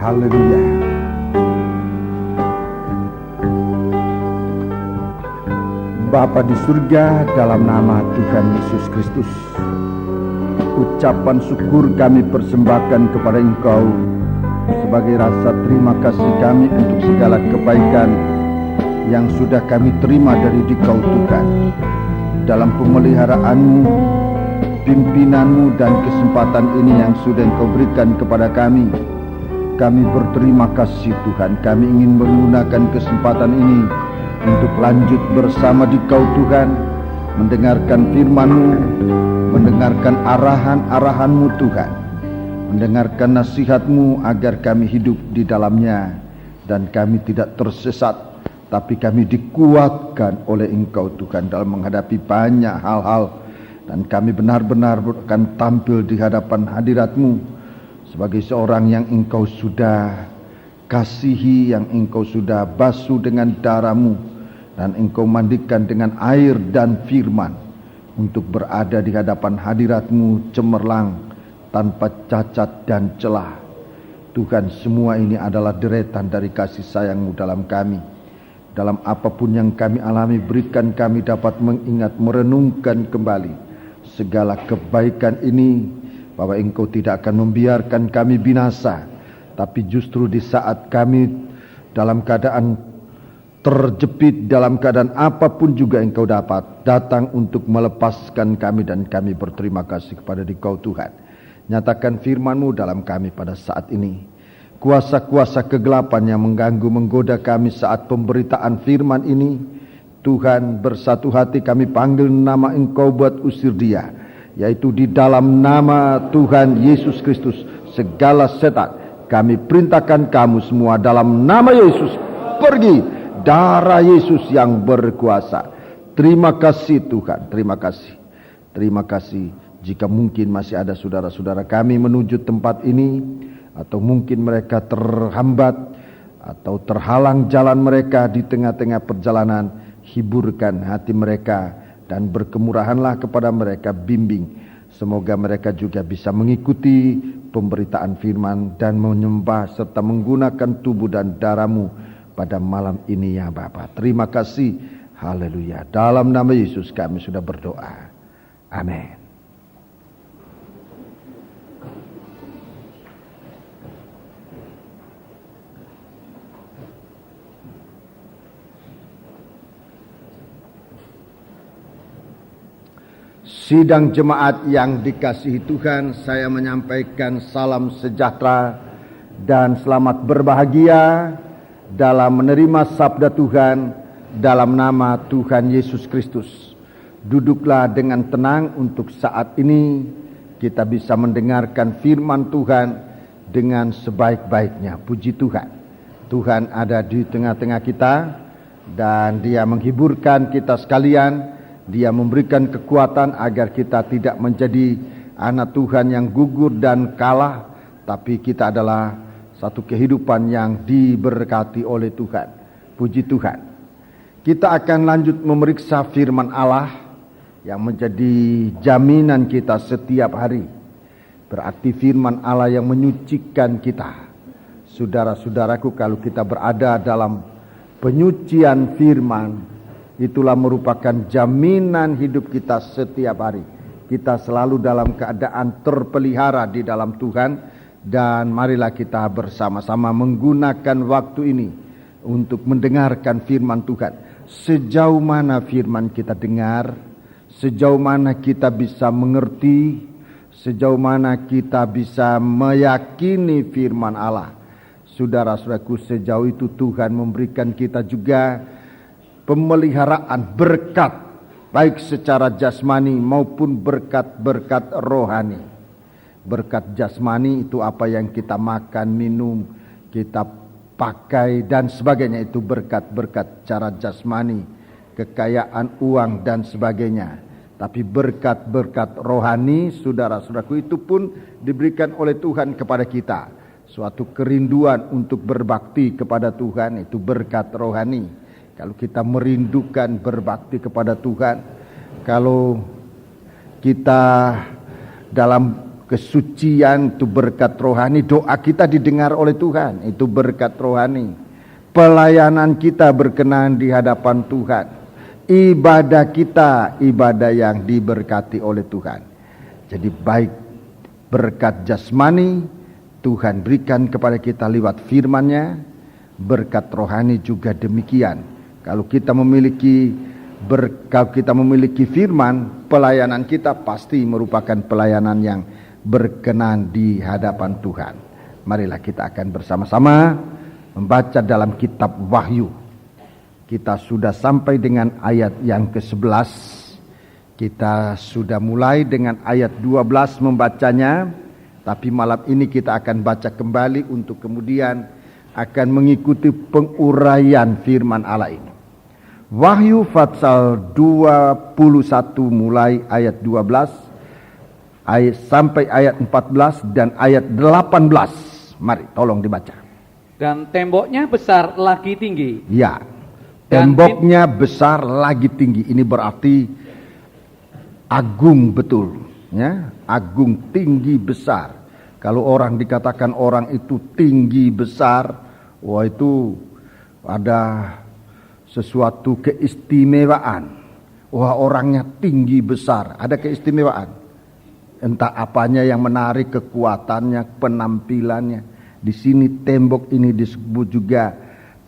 Haleluya. Bapa di surga, dalam nama Tuhan Yesus Kristus, ucapan syukur kami persembahkan kepada Engkau sebagai rasa terima kasih kami untuk segala kebaikan yang sudah kami terima dari Dikau Tuhan, dalam pemeliharaan-Mu, pimpinanmu dan kesempatan ini yang sudah Engkau berikan kepada kami. Kami berterima kasih Tuhan. Kami ingin menggunakan kesempatan ini untuk lanjut bersama Dikau Tuhan, mendengarkan firman-Mu, mendengarkan arahan-arahan-Mu Tuhan, mendengarkan nasihat-Mu agar kami hidup di dalamnya dan kami tidak tersesat, tapi kami dikuatkan oleh Engkau Tuhan dalam menghadapi banyak hal-hal. Dan kami benar-benar akan tampil di hadapan hadirat-Mu sebagai seorang yang Engkau sudah kasihi, yang Engkau sudah basuh dengan darah-Mu, dan Engkau mandikan dengan air dan firman, untuk berada di hadapan hadirat-Mu cemerlang, tanpa cacat dan celah. Tuhan, semua ini adalah deretan dari kasih sayang-Mu dalam kami. Dalam apapun yang kami alami, berikan kami dapat mengingat, merenungkan kembali segala kebaikan ini, bahwa Engkau tidak akan membiarkan kami binasa, tapi justru di saat kami dalam keadaan terjepit, dalam keadaan apapun juga Engkau dapat datang untuk melepaskan kami, dan kami berterima kasih kepada Dikau Tuhan. Nyatakan firman-Mu dalam kami pada saat ini. Kuasa-kuasa kegelapan yang mengganggu, menggoda kami saat pemberitaan firman ini, Tuhan, bersatu hati kami panggil nama Engkau buat usir dia, yaitu di dalam nama Tuhan Yesus Kristus. Segala setan kami perintahkan kamu semua dalam nama Yesus, pergi. Darah Yesus yang berkuasa. Terima kasih Tuhan, terima kasih. Terima kasih. Jika mungkin masih ada saudara-saudara kami menuju tempat ini, atau mungkin mereka terhambat atau terhalang jalan mereka di tengah-tengah perjalanan, hiburkan hati mereka dan berkemurahanlah kepada mereka, bimbing. Semoga mereka juga bisa mengikuti pemberitaan firman dan menyembah serta menggunakan tubuh dan darah-Mu pada malam ini ya Bapa. Terima kasih. Haleluya. Dalam nama Yesus kami sudah berdoa. Amin. Sidang jemaat yang dikasihi Tuhan, saya menyampaikan salam sejahtera dan selamat berbahagia dalam menerima sabda Tuhan dalam nama Tuhan Yesus Kristus. Duduklah dengan tenang untuk saat ini kita bisa mendengarkan firman Tuhan dengan sebaik-baiknya. Puji Tuhan. Tuhan ada di tengah-tengah kita dan Dia menghiburkan kita sekalian. Dia memberikan kekuatan agar kita tidak menjadi anak Tuhan yang gugur dan kalah, tapi kita adalah satu kehidupan yang diberkati oleh Tuhan. Puji Tuhan. Kita akan lanjut memeriksa firman Allah yang menjadi jaminan kita setiap hari. Berarti firman Allah yang menyucikan kita. Saudara-saudaraku, kalau kita berada dalam penyucian firman, itulah merupakan jaminan hidup kita setiap hari. Kita selalu dalam keadaan terpelihara di dalam Tuhan. Dan marilah kita bersama-sama menggunakan waktu ini untuk mendengarkan firman Tuhan. Sejauh mana firman kita dengar, sejauh mana kita bisa mengerti, sejauh mana kita bisa meyakini firman Allah. Saudara-saudaraku, sejauh itu Tuhan memberikan kita juga pemeliharaan, berkat, baik secara jasmani maupun berkat-berkat rohani. Berkat jasmani itu apa yang kita makan, minum, kita pakai dan sebagainya, itu berkat-berkat cara jasmani, kekayaan uang dan sebagainya. Tapi berkat-berkat rohani, saudara-saudaraku, itu pun diberikan oleh Tuhan kepada kita. Suatu kerinduan untuk berbakti kepada Tuhan, itu berkat rohani. Kalau kita merindukan berbakti kepada Tuhan, kalau kita dalam kesucian, itu berkat rohani. Doa kita didengar oleh Tuhan, itu berkat rohani. Pelayanan kita berkenan di hadapan Tuhan. Ibadah kita, ibadah yang diberkati oleh Tuhan. Jadi baik berkat jasmani Tuhan berikan kepada kita lewat firman-Nya, berkat rohani juga demikian. Kalau kita memiliki firman, pelayanan kita pasti merupakan pelayanan yang berkenan di hadapan Tuhan. Marilah kita akan bersama-sama membaca dalam kitab Wahyu. Kita sudah sampai dengan ayat yang ke-11. Kita sudah mulai dengan ayat 12 membacanya, tapi malam ini kita akan baca kembali untuk kemudian akan mengikuti penguraian firman Allah ini. Wahyu pasal 21 mulai ayat 12 sampai ayat 14 dan ayat 18. Mari tolong dibaca. Dan temboknya besar lagi tinggi. Ya, temboknya besar lagi tinggi. Ini berarti agung betul, ya, agung, tinggi, besar. Kalau orang dikatakan orang itu tinggi besar, wah itu ada sesuatu keistimewaan. Wah orangnya tinggi besar, ada keistimewaan. Entah apanya yang menarik, kekuatannya, penampilannya. Di sini tembok ini disebut juga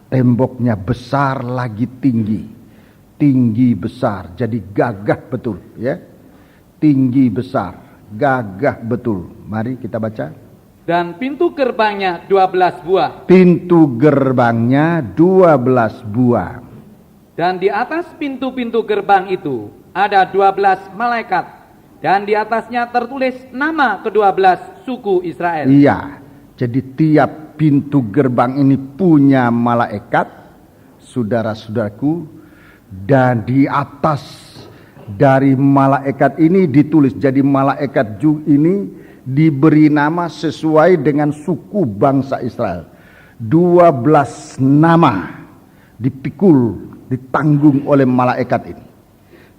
temboknya besar lagi tinggi. Tinggi besar, jadi gagah betul, ya. Tinggi besar, gagah betul. Mari kita baca. Dan pintu gerbangnya 12 buah. Pintu gerbangnya 12 buah. Dan di atas pintu-pintu gerbang itu ada 12 malaikat. Dan di atasnya tertulis nama ke-12 suku Israel. Iya, jadi tiap pintu gerbang ini punya malaikat, saudara-saudaraku. Dan di atas dari malaikat ini ditulis, jadi malaikat ini diberi nama sesuai dengan suku bangsa Israel. 12 nama dipikul, ditanggung oleh malaikat ini.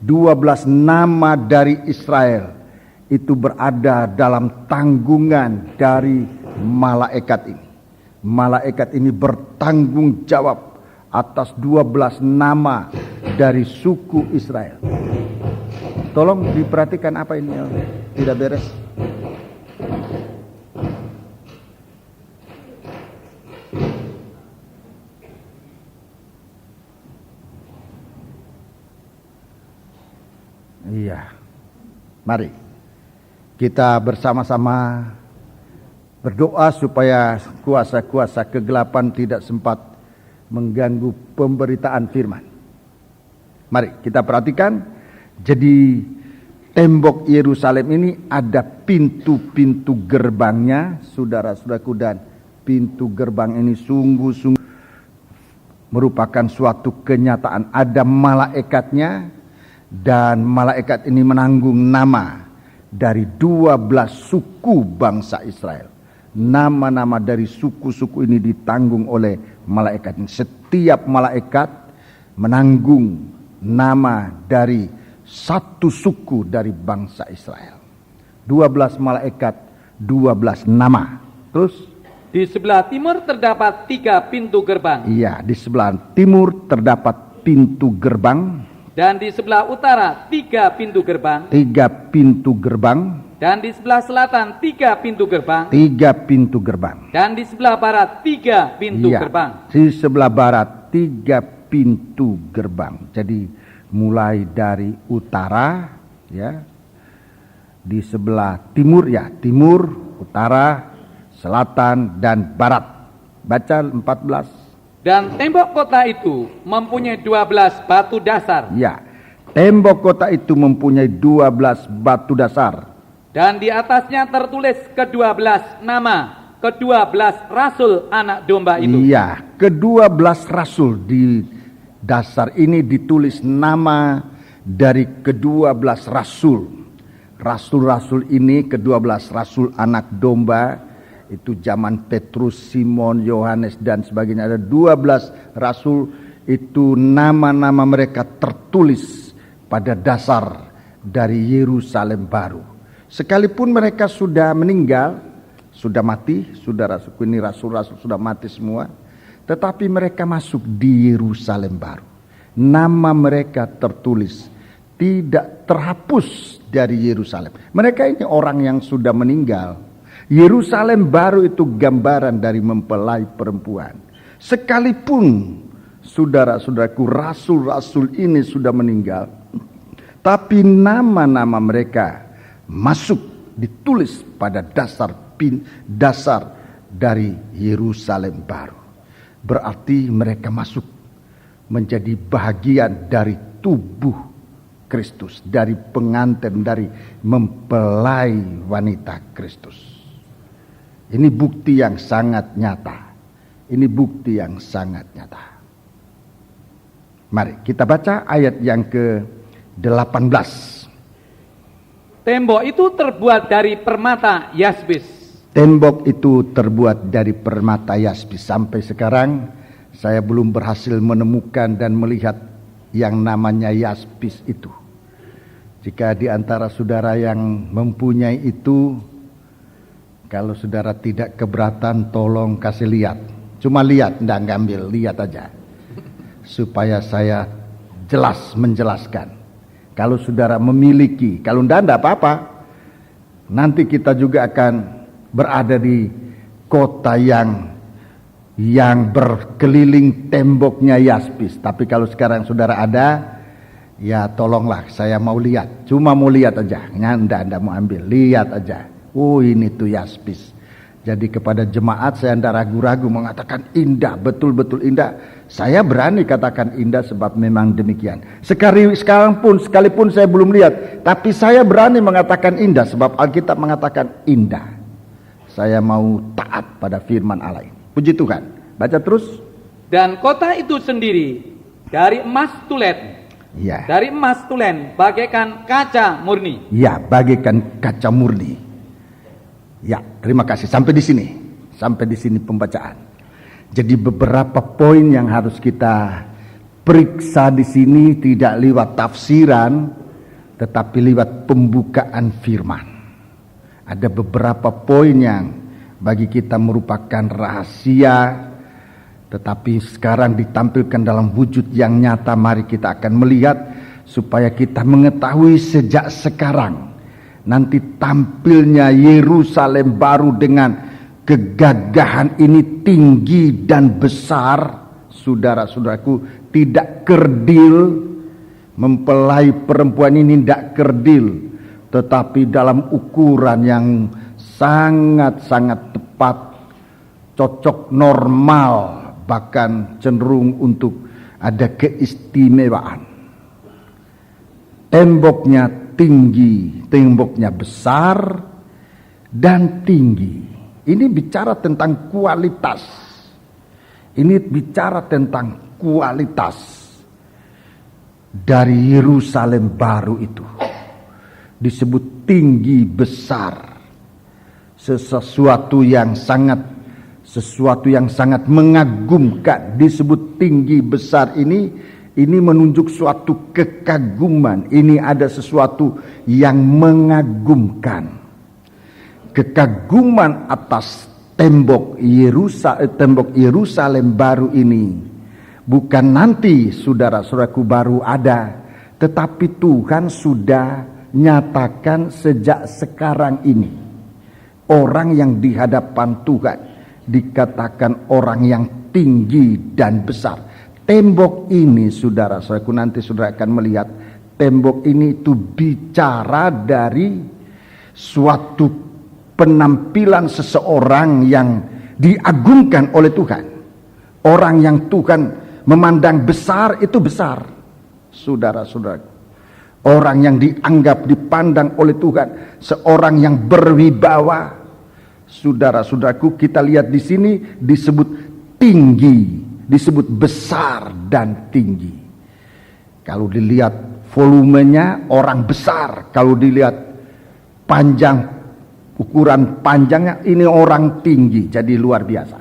12 nama dari Israel itu berada dalam tanggungan dari malaikat ini. Malaikat ini bertanggung jawab atas 12 nama dari suku Israel. Tolong diperhatikan apa ini yang tidak beres. Iya, mari kita bersama-sama berdoa supaya kuasa-kuasa kegelapan tidak sempat mengganggu pemberitaan firman. Mari kita perhatikan, jadi tembok Yerusalem ini ada pintu-pintu gerbangnya, saudara-saudaraku, dan pintu gerbang ini sungguh-sungguh merupakan suatu kenyataan. Ada malaikatnya, dan malaikat ini menanggung nama dari 12 suku bangsa Israel. Nama-nama dari suku-suku ini ditanggung oleh malaikat ini. Setiap malaikat menanggung nama dari satu suku dari bangsa Israel. 12 malaikat, 12 nama. Terus di sebelah timur terdapat 3 pintu gerbang. Iya, di sebelah timur terdapat pintu gerbang. Dan di sebelah utara 3 pintu gerbang. 3 pintu gerbang. Dan di sebelah selatan 3 pintu gerbang. 3 pintu gerbang. Dan di sebelah barat 3 pintu gerbang. Di sebelah barat 3 pintu gerbang. Jadi mulai dari utara, ya, di sebelah timur, ya, timur, utara, selatan, dan barat. Baca 14. Dan tembok kota itu mempunyai 12 batu dasar. Ya, tembok kota itu mempunyai 12 batu dasar. Dan di atasnya tertulis ke-12 nama, ke-12 rasul anak domba itu. Iya, ke-12 rasul. Di dasar ini ditulis nama dari ke-12 rasul. Rasul-rasul ini, ke-12 rasul anak domba. Itu zaman Petrus, Simon, Yohanes dan sebagainya. Ada 12 rasul, itu nama-nama mereka tertulis pada dasar dari Yerusalem baru. Sekalipun mereka sudah meninggal, sudah mati, saudara-saudaraku, ini rasul-rasul sudah mati semua, tetapi mereka masuk di Yerusalem baru. Nama mereka tertulis, tidak terhapus dari Yerusalem. Mereka ini orang yang sudah meninggal. Yerusalem baru itu gambaran dari mempelai perempuan. Sekalipun saudara-saudaraku, rasul-rasul ini sudah meninggal, tapi nama-nama mereka masuk, ditulis pada dasar dari Yerusalem baru. Berarti mereka masuk menjadi bahagian dari tubuh Kristus, dari pengantin, dari mempelai wanita Kristus. Ini bukti yang sangat nyata. Ini bukti yang sangat nyata. Mari kita baca ayat yang ke-18. Tembok itu terbuat dari permata yaspis. Tembok itu terbuat dari permata yaspis. Sampai sekarang saya belum berhasil menemukan dan melihat yang namanya yaspis itu. Jika di antara saudara yang mempunyai itu, kalau saudara tidak keberatan, tolong kasih lihat. Cuma lihat, enggak ngambil, lihat aja. Supaya saya jelas menjelaskan. Kalau saudara memiliki, kalau enggak apa-apa. Nanti kita juga akan berada di kota yang berkeliling temboknya yaspis. Tapi kalau sekarang saudara ada, ya tolonglah, saya mau lihat. Cuma mau lihat aja, enggak mau ambil, lihat aja. Oh, ini tuh yaspis. Jadi kepada jemaat saya tidak ragu-ragu mengatakan indah, betul-betul indah. Saya berani katakan indah sebab memang demikian. Sekalipun saya belum lihat, tapi saya berani mengatakan indah sebab Alkitab mengatakan indah. Saya mau taat pada firman Allah ini. Puji Tuhan. Baca terus. Dan kota itu sendiri dari emas tulen. Ya. Dari emas tulen bagaikan kaca murni. Ya, bagaikan kaca murni. Ya, terima kasih. Sampai di sini. Sampai di sini pembacaan. Jadi beberapa poin yang harus kita periksa di sini tidak lewat tafsiran, tetapi lewat pembukaan firman. Ada beberapa poin yang bagi kita merupakan rahasia, tetapi sekarang ditampilkan dalam wujud yang nyata. Mari kita akan melihat supaya kita mengetahui sejak sekarang nanti tampilnya Yerusalem baru dengan kegagahan ini tinggi dan besar. Saudara-saudaraku, tidak kerdil. Mempelai perempuan ini tidak kerdil, tetapi dalam ukuran yang sangat-sangat tepat, cocok, normal, bahkan cenderung untuk ada keistimewaan. Temboknya tinggi, temboknya besar dan tinggi. Ini bicara tentang kualitas. Ini bicara tentang kualitas dari Yerusalem baru itu. Disebut tinggi besar. Sesuatu yang sangat mengagumkan. Disebut tinggi besar ini menunjuk suatu kekaguman. Ini ada sesuatu yang mengagumkan. Kekaguman atas tembok Yerusalem baru ini bukan nanti saudara-saudaraku baru ada, tetapi Tuhan sudah nyatakan sejak sekarang ini. Orang yang di hadapan Tuhan dikatakan orang yang tinggi dan besar. Tembok ini saudara-saudaraku, nanti saudara akan melihat tembok ini itu bicara dari suatu penampilan seseorang yang diagungkan oleh Tuhan. Orang yang Tuhan memandang besar itu besar, saudara-saudaraku. Orang yang dianggap dipandang oleh Tuhan, seorang yang berwibawa. Saudara-saudaraku, kita lihat di sini disebut tinggi, disebut besar dan tinggi. Kalau dilihat volumenya, orang besar. Kalau dilihat panjang, ukuran panjangnya, ini orang tinggi. Jadi luar biasa.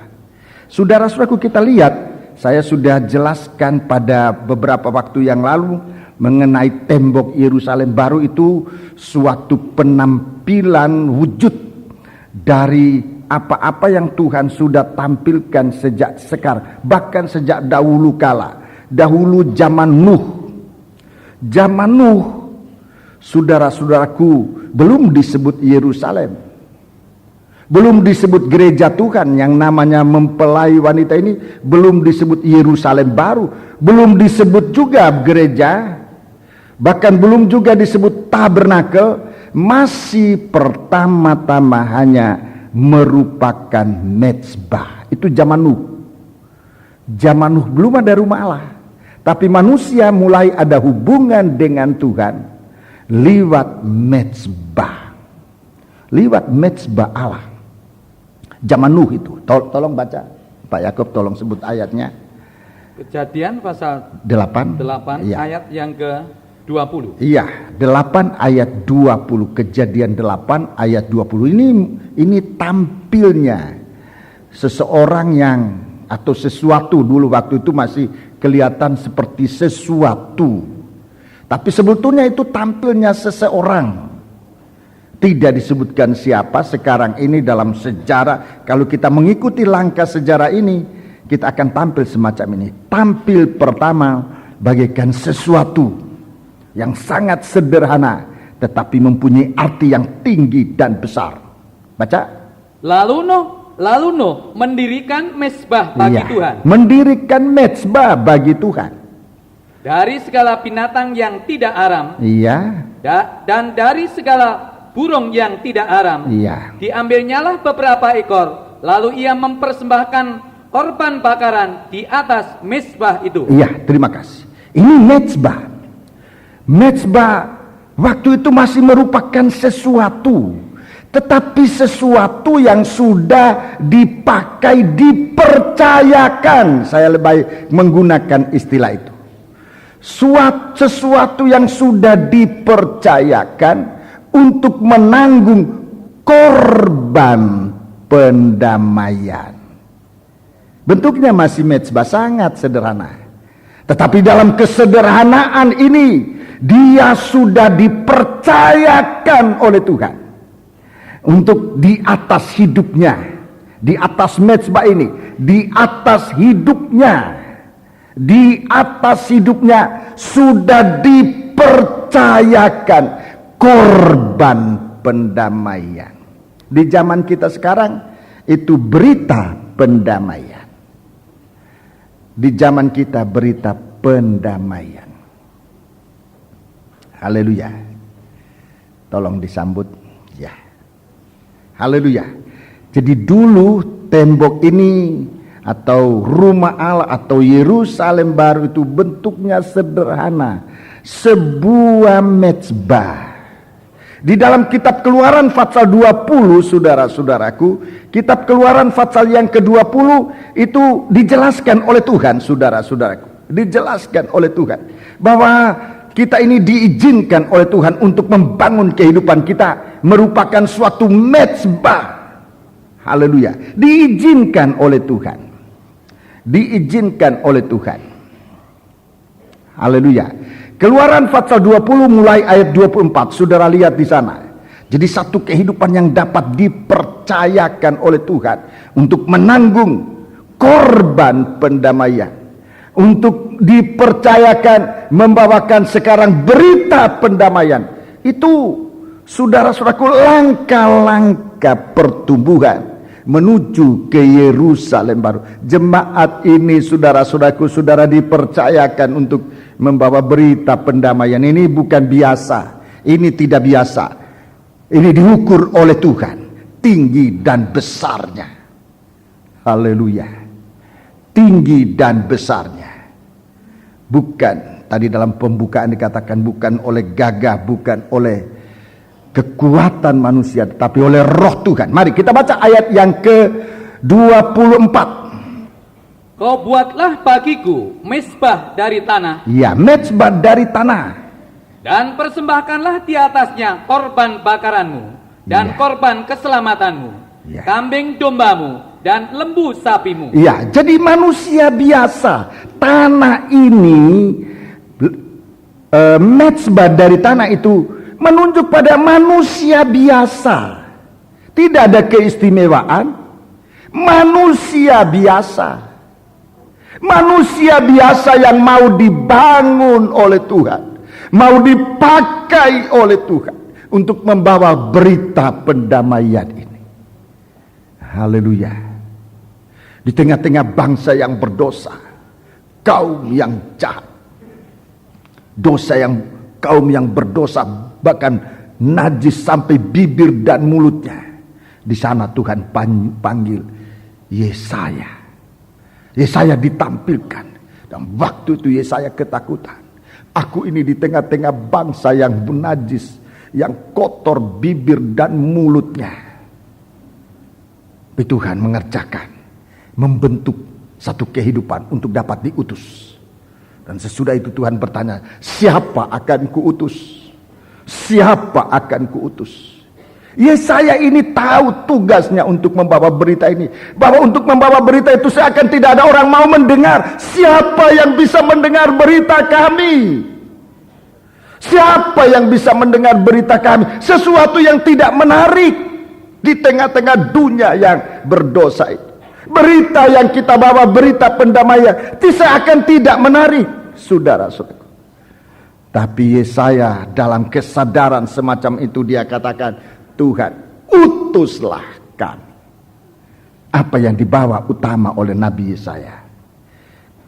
Saudara-saudaraku, kita lihat, saya sudah jelaskan pada beberapa waktu yang lalu mengenai tembok Yerusalem baru itu suatu penampilan wujud dari apa-apa yang Tuhan sudah tampilkan sejak sekarang, bahkan sejak dahulu kala, dahulu zaman Nuh. Zaman Nuh, saudara-saudaraku, belum disebut Yerusalem, belum disebut gereja Tuhan yang namanya mempelai wanita ini, belum disebut Yerusalem baru, belum disebut juga gereja, bahkan belum juga disebut tabernakel. Masih pertama-tama hanya merupakan mezbah. Itu zaman Nuh. Zaman Nuh belum ada rumah Allah, tapi manusia mulai ada hubungan dengan Tuhan lewat mezbah, lewat mezbah Allah. Zaman Nuh itu. Tolong baca, Pak Yakub, tolong sebut ayatnya. Kejadian pasal 8 ya. Ayat yang ke-20. Iya, 8 ayat 20. Kejadian 8 ayat 20. Ini tampilnya seseorang yang, atau sesuatu, dulu waktu itu masih kelihatan seperti sesuatu, tapi sebetulnya itu tampilnya seseorang. Tidak disebutkan siapa. Sekarang ini dalam sejarah, kalau kita mengikuti langkah sejarah ini, kita akan tampil semacam ini. Tampil pertama bagaikan sesuatu yang sangat sederhana, tetapi mempunyai arti yang tinggi dan besar. Baca. Lalu Nuh mendirikan mezbah bagi Tuhan. Mendirikan mezbah bagi Tuhan. Dari segala binatang yang tidak aram. Iya. Dan dari segala burung yang tidak aram. Iya. Diambilnyalah beberapa ekor, lalu ia mempersembahkan korban bakaran di atas mezbah itu. Iya, terima kasih. Ini mezbah. Mezbah waktu itu masih merupakan sesuatu, tetapi sesuatu yang sudah dipakai, dipercayakan. Saya lebih menggunakan istilah itu. Sesuatu yang sudah dipercayakan untuk menanggung korban pendamaian. Bentuknya masih mezbah, sangat sederhana. Tetapi dalam kesederhanaan ini, dia sudah dipercayakan oleh Tuhan untuk di atas hidupnya, di atas mezbah ini, di atas hidupnya, sudah dipercayakan korban pendamaian. Di zaman kita sekarang itu berita pendamaian. Di zaman kita berita pendamaian. Haleluya. Tolong disambut. Ya. Haleluya. Jadi dulu tembok ini atau rumah Allah atau Yerusalem baru itu bentuknya sederhana, sebuah mezbah. Di dalam kitab Keluaran pasal 20, saudara-saudaraku, kitab Keluaran pasal yang ke-20 itu dijelaskan oleh Tuhan, saudara-saudaraku. Dijelaskan oleh Tuhan bahwa kita ini diizinkan oleh Tuhan untuk membangun kehidupan kita merupakan suatu mezbah. Haleluya. Diizinkan oleh Tuhan. Diizinkan oleh Tuhan. Haleluya. Keluaran pasal 20 mulai ayat 24, saudara lihat di sana. Jadi satu kehidupan yang dapat dipercayakan oleh Tuhan untuk menanggung korban pendamaian, untuk dipercayakan membawakan sekarang berita pendamaian. Itu saudara-saudaraku langkah-langkah pertumbuhan menuju ke Yerusalem baru. Jemaat ini saudara-saudaraku, saudara dipercayakan untuk membawa berita pendamaian. Ini bukan biasa, ini tidak biasa. Ini diukur oleh Tuhan, tinggi dan besarnya. Haleluya. Tinggi dan besarnya. Bukan, tadi dalam pembukaan dikatakan bukan oleh gagah, bukan oleh kekuatan manusia, tetapi oleh roh Tuhan. Mari kita baca ayat yang ke-24. Kau buatlah bagiku mezbah dari tanah. Ya, mezbah dari tanah. Dan persembahkanlah di atasnya korban bakaranmu dan korban keselamatanmu, kambing dombamu dan lembu sapimu. Ya, jadi manusia biasa. Tanah ini mezbah dari tanah itu menunjuk pada manusia biasa. Tidak ada keistimewaan. Manusia biasa. Manusia biasa yang mau dibangun oleh Tuhan, mau dipakai oleh Tuhan untuk membawa berita pendamaian ini. Haleluya. Di tengah-tengah bangsa yang berdosa, kaum yang jahat, kaum yang berdosa, bahkan najis sampai bibir dan mulutnya. Di sana Tuhan panggil Yesaya. Yesaya ditampilkan, dan waktu itu Yesaya ketakutan. Aku ini di tengah-tengah bangsa yang najis, yang kotor bibir dan mulutnya. Tapi Tuhan mengerjakan, membentuk satu kehidupan untuk dapat diutus. Dan sesudah itu Tuhan bertanya, siapa akan kuutus? Siapa akan kuutus? Yesaya ini tahu tugasnya untuk membawa berita ini, bahwa untuk membawa berita itu seakan tidak ada orang mau mendengar. Siapa yang bisa mendengar berita kami? Siapa yang bisa mendengar berita kami? Sesuatu yang tidak menarik di tengah-tengah dunia yang berdosa itu. Berita yang kita bawa, berita pendamaian, seakan tidak menarik, saudara-saudara. Tapi Yesaya dalam kesadaran semacam itu dia katakan, Tuhan, utuslah kami. Apa yang dibawa utama oleh Nabi Yesaya?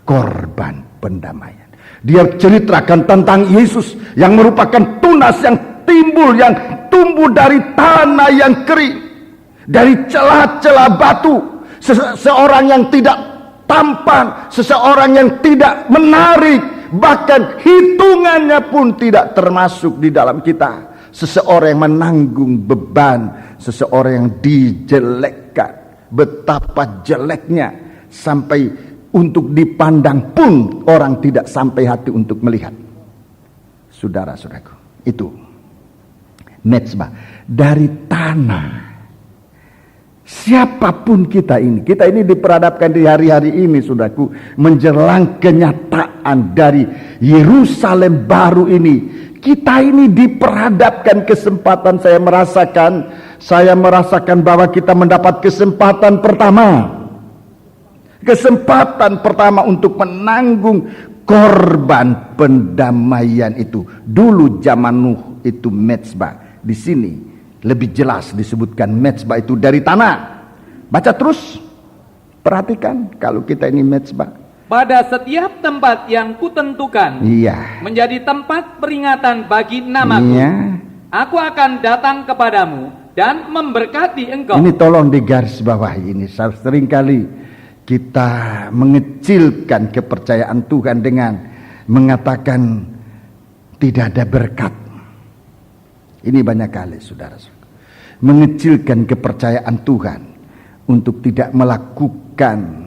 Korban pendamaian. Dia ceritakan tentang Yesus yang merupakan tunas yang timbul, yang tumbuh dari tanah yang kering, dari celah-celah batu. Seseorang yang tidak tampan, seseorang yang tidak menarik, bahkan hitungannya pun tidak termasuk di dalam kita. Seseorang yang menanggung beban, seseorang yang dijelekkan, betapa jeleknya sampai untuk dipandang pun orang tidak sampai hati untuk melihat. Saudara-saudaraku, itu mezbah dari tanah. Siapapun kita ini diperhadapkan di hari-hari ini, saudaraku, menjelang kenyataan dari Yerusalem baru ini. Kita ini diperhadapkan kesempatan. Saya merasakan bahwa kita mendapat kesempatan pertama. Kesempatan pertama untuk menanggung korban pendamaian itu. Dulu zaman Nuh itu mezbah. Di sini lebih jelas disebutkan mezbah itu dari tanah. Baca terus. Perhatikan kalau kita ini mezbah. Pada setiap tempat yang kutentukan, menjadi tempat peringatan bagi namaku, aku akan datang kepadamu dan memberkati engkau. Ini tolong digarisbawahi ini. Seringkali kita mengecilkan kepercayaan Tuhan dengan mengatakan tidak ada berkat. Ini banyak kali, saudara-saudara, mengecilkan kepercayaan Tuhan untuk tidak melakukan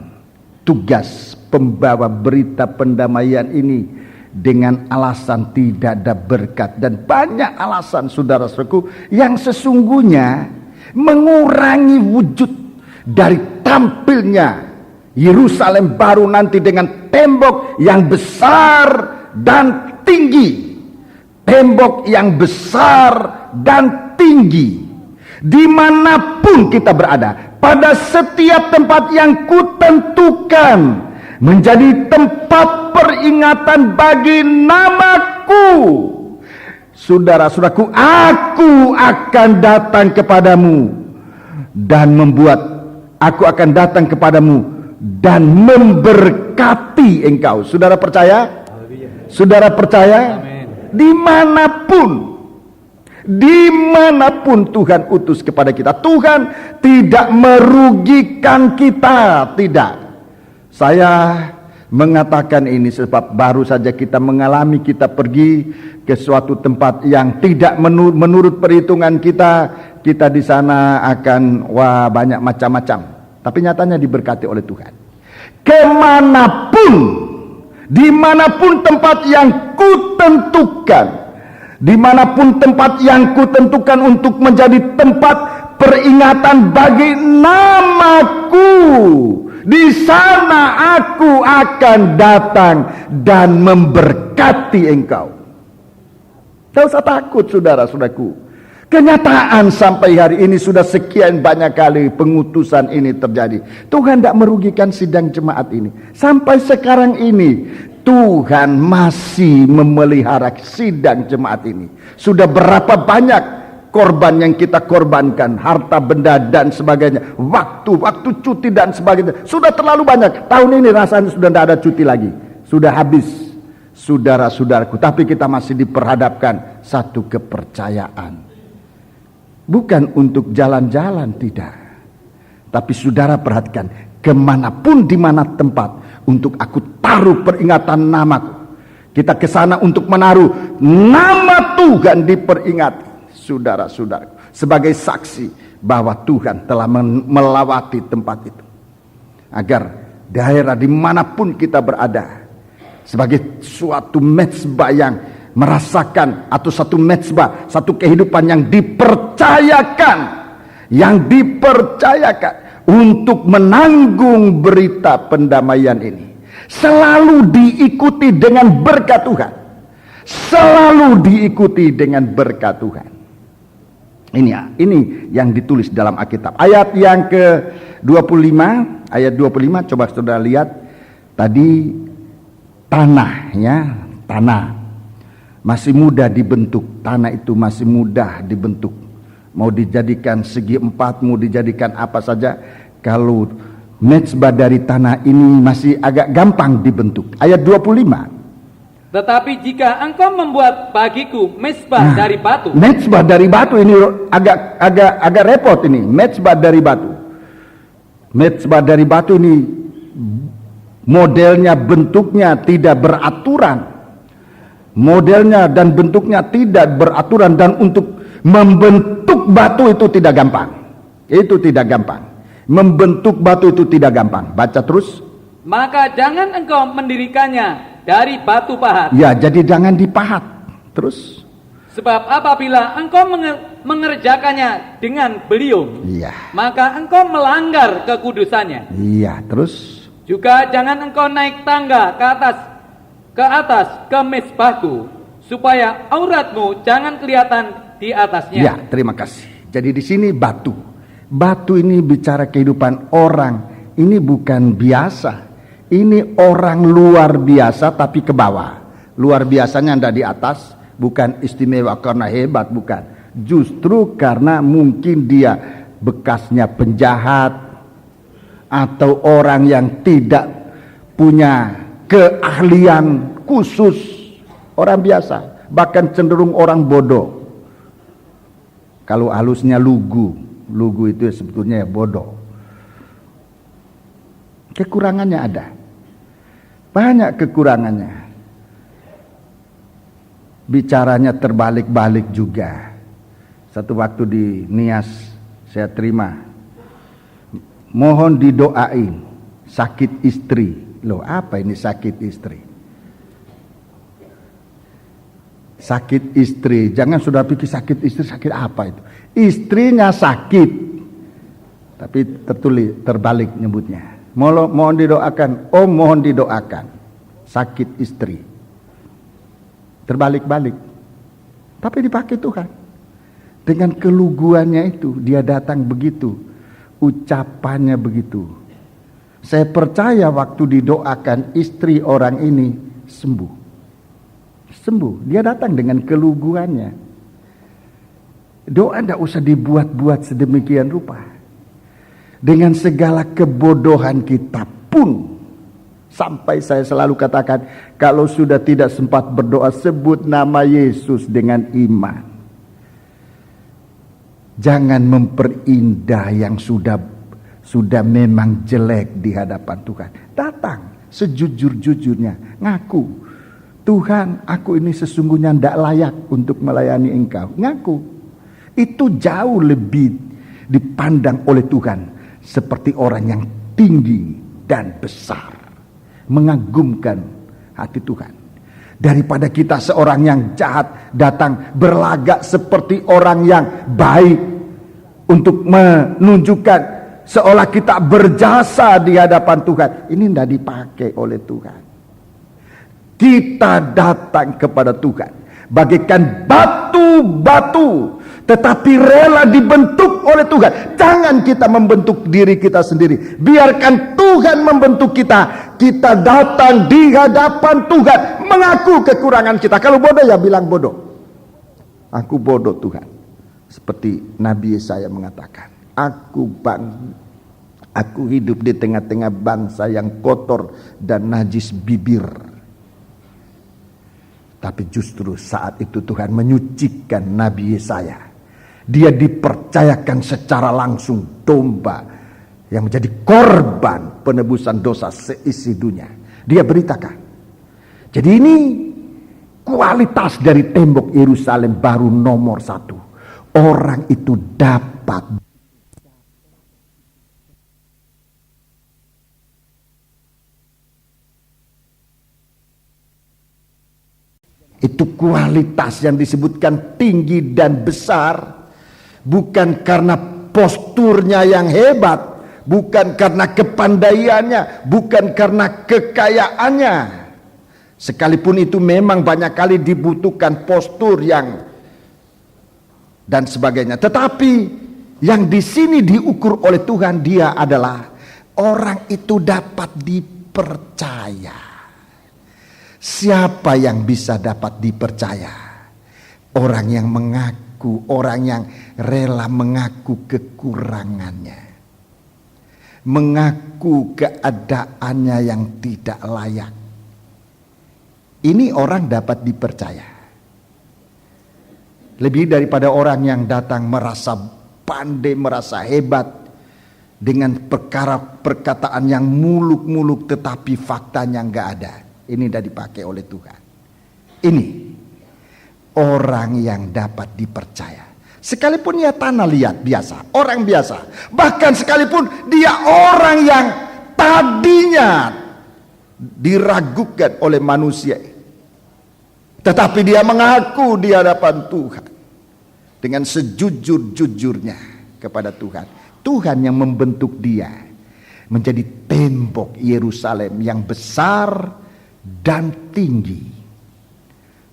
tugas pembawa berita pendamaian ini dengan alasan tidak ada berkat. Dan banyak alasan, saudara-saudaraku, yang sesungguhnya mengurangi wujud dari tampilnya Yerusalem baru nanti dengan tembok yang besar dan tinggi. Tembok yang besar dan tinggi. Dimanapun kita berada, pada setiap tempat yang kutentukan, menjadi tempat peringatan bagi namaku. Saudara-saudaraku, aku akan datang kepadamu dan aku akan datang kepadamu dan memberkati engkau. Saudara percaya? Saudara percaya? Dimanapun Tuhan utus kepada kita, Tuhan tidak merugikan kita, tidak. Saya mengatakan ini sebab baru saja kita pergi ke suatu tempat yang tidak menurut perhitungan kita di sana akan banyak macam-macam, tapi nyatanya diberkati oleh Tuhan. Dimanapun tempat yang kutentukan, untuk menjadi tempat peringatan bagi namaku, di sana aku akan datang dan memberkati engkau. Tidak usah takut, saudara-saudaraku. Kenyataan sampai hari ini sudah sekian banyak kali pengutusan ini terjadi. Tuhan tidak merugikan sidang jemaat ini. Sampai sekarang ini Tuhan masih memelihara sidang jemaat ini. Sudah berapa banyak korban yang kita korbankan, harta benda dan sebagainya, waktu cuti dan sebagainya. Sudah terlalu banyak. Tahun ini rasanya sudah tidak ada cuti lagi. Sudah habis, saudara-saudaraku. Tapi kita masih diperhadapkan satu kepercayaan. Bukan untuk jalan-jalan, tidak. Tapi saudara perhatikan, kemanapun di mana tempat untuk aku taruh peringatan namaku. Kita ke sana untuk menaruh nama Tuhan diperingati, saudara-saudara, sebagai saksi bahwa Tuhan telah melawati tempat itu. Agar daerah dimanapun kita berada, sebagai suatu mezbah yang merasakan, atau satu mezbah, satu kehidupan yang dipercayakan untuk menanggung berita pendamaian ini, selalu diikuti dengan berkat Tuhan, selalu diikuti dengan berkat Tuhan. Ini yang ditulis dalam Alkitab. Ayat yang ke-25, ayat 25, coba saudara lihat tadi, tanah masih mudah dibentuk. Tanah itu masih mudah dibentuk. Mau dijadikan segi empat, mau dijadikan apa saja. Kalau mezbah dari tanah ini masih agak gampang dibentuk. Ayat 25. Tetapi jika engkau membuat bagiku mezbah dari batu. Mezbah dari batu ini agak repot ini. Mezbah dari batu. Mezbah dari batu ini modelnya, bentuknya tidak beraturan. Modelnya dan bentuknya tidak beraturan, dan untuk membentuk batu itu tidak gampang. Itu tidak gampang. Membentuk batu itu tidak gampang. Baca terus. Maka jangan engkau mendirikannya dari batu pahat. Ya, jadi jangan dipahat. Terus. Sebab apabila engkau mengerjakannya dengan beliung, maka engkau melanggar kekudusannya. Iya, terus. Juga jangan engkau naik tangga ke atas ke mezbahku, supaya auratmu jangan kelihatan di atasnya. Ya, terima kasih. Jadi di sini batu. Batu ini bicara kehidupan orang. Ini bukan biasa. Ini orang luar biasa tapi ke bawah. Luar biasanya tidak di atas, bukan istimewa karena hebat, bukan. Justru karena mungkin dia bekasnya penjahat atau orang yang tidak punya keahlian khusus, orang biasa, bahkan cenderung orang bodoh. Kalau halusnya lugu itu sebetulnya bodoh. Kekurangannya ada, banyak kekurangannya. Bicaranya terbalik-balik juga. Satu waktu di Nias saya terima, mohon didoain sakit istri. Loh, apa ini sakit istri? Sakit istri, jangan sudah pikir sakit istri, sakit apa itu? Istrinya sakit, tapi terbalik nyebutnya. Mohon didoakan, mohon didoakan. Sakit istri, terbalik-balik, tapi dipakai Tuhan. Dengan keluguannya itu, dia datang begitu, ucapannya begitu. Saya percaya waktu didoakan istri orang ini sembuh. Dia datang dengan keluguannya. Doa tidak usah dibuat-buat sedemikian rupa. Dengan segala kebodohan kita pun, sampai saya selalu katakan, kalau sudah tidak sempat berdoa, sebut nama Yesus dengan iman. Jangan memperindah yang sudah memang jelek di hadapan Tuhan. Datang sejujur-jujurnya, ngaku, Tuhan, aku ini sesungguhnya tidak layak untuk melayani Engkau. Ngaku. Itu jauh lebih dipandang oleh Tuhan seperti orang yang tinggi dan besar, mengagumkan hati Tuhan, daripada kita seorang yang jahat datang berlagak seperti orang yang baik untuk menunjukkan seolah kita berjasa di hadapan Tuhan. Ini tidak dipakai oleh Tuhan. Kita datang kepada Tuhan bagaikan batu-batu, tetapi rela dibentuk oleh Tuhan. Jangan kita membentuk diri kita sendiri, biarkan Tuhan membentuk kita. Kita datang di hadapan Tuhan, mengaku kekurangan kita. Kalau bodoh ya bilang bodoh, aku bodoh Tuhan. Seperti Nabi Yesaya mengatakan, aku hidup di tengah-tengah bangsa yang kotor dan najis bibir. Tapi justru saat itu Tuhan menyucikan Nabi Yesaya. Dia dipercayakan secara langsung domba yang menjadi korban penebusan dosa seisi dunia. Dia beritakan. Jadi ini kualitas dari tembok Yerusalem baru nomor 1. Orang itu dapat itu kualitas yang disebutkan tinggi dan besar, bukan karena posturnya yang hebat, bukan karena kepandaiannya, bukan karena kekayaannya. Sekalipun itu memang banyak kali dibutuhkan postur yang dan sebagainya. Tetapi yang di sini diukur oleh Tuhan, dia adalah orang itu dapat dipercaya. Siapa yang bisa dapat dipercaya? Orang yang mengaku, orang yang rela mengaku kekurangannya, mengaku keadaannya yang tidak layak. Ini orang dapat dipercaya. Lebih daripada orang yang datang merasa pandai, merasa hebat dengan perkataan yang muluk-muluk tetapi faktanya nggak ada. Ini sudah dipakai oleh Tuhan. Ini orang yang dapat dipercaya. Sekalipun dia tanah liat biasa, orang biasa. Bahkan sekalipun dia orang yang tadinya diragukan oleh manusia, tetapi dia mengaku di hadapan Tuhan dengan sejujur-jujurnya kepada Tuhan. Tuhan yang membentuk dia menjadi tembok Yerusalem yang besar dan tinggi.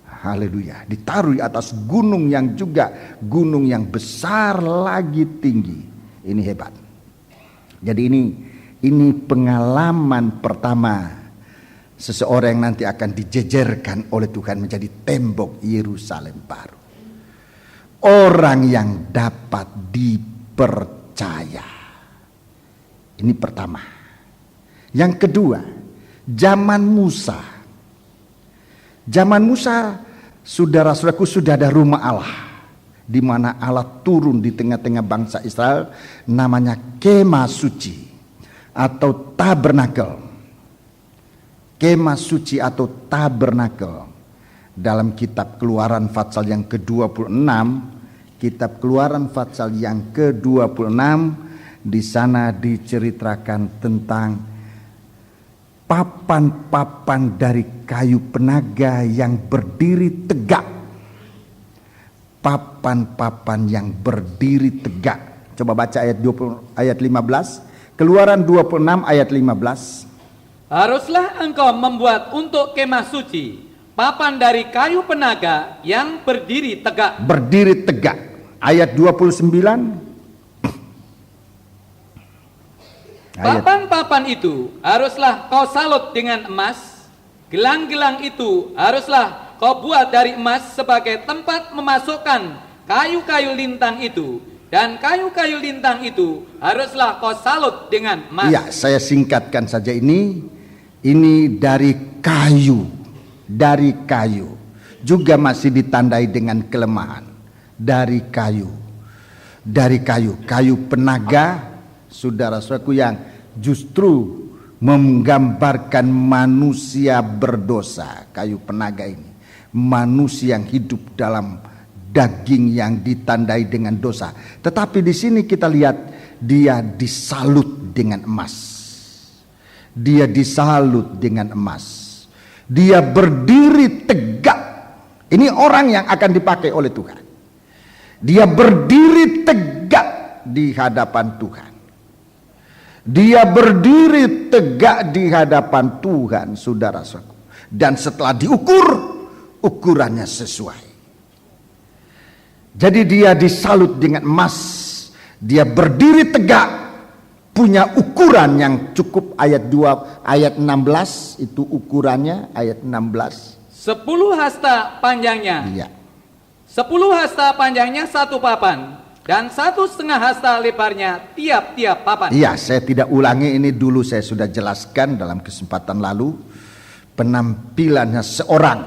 Haleluya. Ditaruh di atas gunung yang juga gunung yang besar lagi tinggi. Ini hebat. Jadi ini pengalaman pertama seseorang yang nanti akan dijejerkan oleh Tuhan menjadi tembok Yerusalem baru. Orang yang dapat dipercaya. Ini pertama. Yang kedua, zaman Musa. Zaman Musa, saudara-saudaraku, sudah ada rumah Allah, di mana Allah turun di tengah-tengah bangsa Israel, namanya kemah suci atau tabernakel. Kemah suci atau tabernakel. Dalam kitab Keluaran pasal yang ke-26, kitab Keluaran pasal yang ke-26, di sana diceritakan tentang papan-papan dari kayu penaga yang berdiri tegak. Papan-papan yang berdiri tegak. Coba baca ayat 15. Keluaran 26 ayat 15. Haruslah engkau membuat untuk kemah suci papan dari kayu penaga yang berdiri tegak. Berdiri tegak. Ayat 29. Papan-papan itu haruslah kau salut dengan emas. Gelang-gelang itu haruslah kau buat dari emas sebagai tempat memasukkan kayu-kayu lintang itu. Dan kayu-kayu lintang itu haruslah kau salut dengan emas. Ya, saya singkatkan saja ini. Ini dari kayu. Dari kayu. Juga masih ditandai dengan kelemahan. Dari kayu. Dari kayu. Kayu penaga, saudara-saudaraku, yang justru menggambarkan manusia berdosa. Kayu penaga ini manusia yang hidup dalam daging yang ditandai dengan dosa. Tetapi di sini kita lihat dia disalut dengan emas. Dia disalut dengan emas. Dia berdiri tegak. Ini orang yang akan dipakai oleh Tuhan. Dia berdiri tegak di hadapan Tuhan. Dia berdiri tegak di hadapan Tuhan, saudara-saudaraku. Dan setelah diukur, ukurannya sesuai. Jadi dia disalut dengan emas. Dia berdiri tegak, punya ukuran yang cukup. Ayat 2, ayat 16 itu ukurannya, ayat 16. 10 hasta panjangnya. Iya. 10 hasta panjangnya satu papan, dan 1,5 hasta lebarnya tiap-tiap papan. Iya, saya tidak ulangi, ini dulu saya sudah jelaskan dalam kesempatan lalu. Penampilannya seorang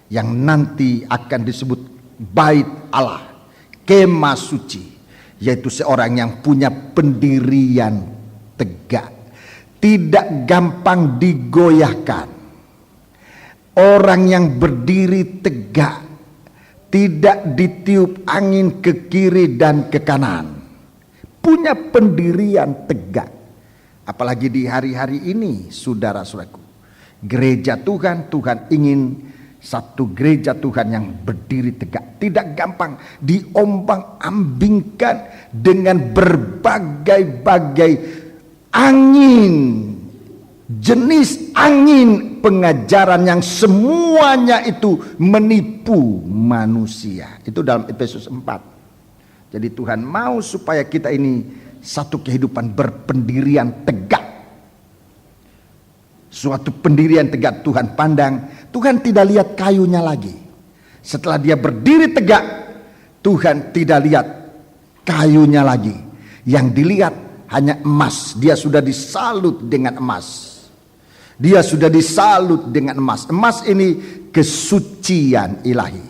yang nanti akan disebut bait Allah, kemah suci, yaitu seorang yang punya pendirian tegak, tidak gampang digoyahkan. Orang yang berdiri tegak, tidak ditiup angin ke kiri dan ke kanan, punya pendirian tegak. Apalagi di hari-hari ini, saudara-saudaraku, gereja Tuhan, Tuhan ingin satu gereja Tuhan yang berdiri tegak, tidak gampang diombang-ambingkan dengan berbagai-bagai angin, jenis angin pengajaran yang semuanya itu menipu manusia. Itu dalam Efesus 4. Jadi Tuhan mau supaya kita ini satu kehidupan berpendirian tegak. Suatu pendirian tegak Tuhan pandang. Tuhan tidak lihat kayunya lagi. Setelah dia berdiri tegak, Tuhan tidak lihat kayunya lagi. Yang dilihat hanya emas. Dia sudah disalut dengan emas. Dia sudah disalut dengan emas. Emas ini kesucian ilahi.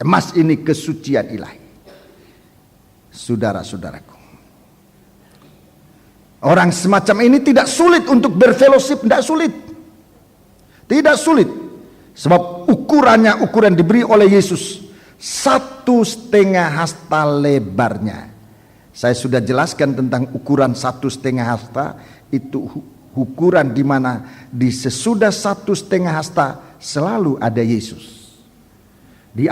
Emas ini kesucian ilahi. Saudara-saudaraku, orang semacam ini tidak sulit untuk berfellowship, tidak sulit. Tidak sulit. Sebab ukurannya ukuran diberi oleh Yesus, 1,5 hasta lebarnya. Saya sudah jelaskan tentang ukuran 1,5 hasta. Itu ukuran di mana di sesudah 1,5 hasta selalu ada Yesus. Di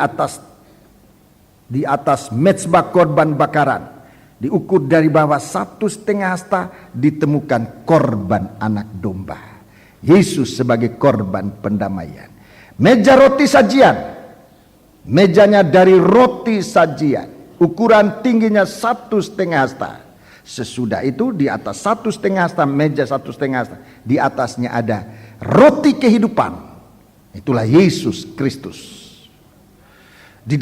atas mezbah korban bakaran, diukur dari bawah 1,5 hasta, ditemukan korban anak domba. Yesus sebagai korban pendamaian. Meja roti sajian, mejanya dari roti sajian, ukuran tingginya 1,5 hasta. Sesudah itu di atas 1,5 hasta, meja 1,5 hasta, di atasnya ada roti kehidupan. Itulah Yesus Kristus. Di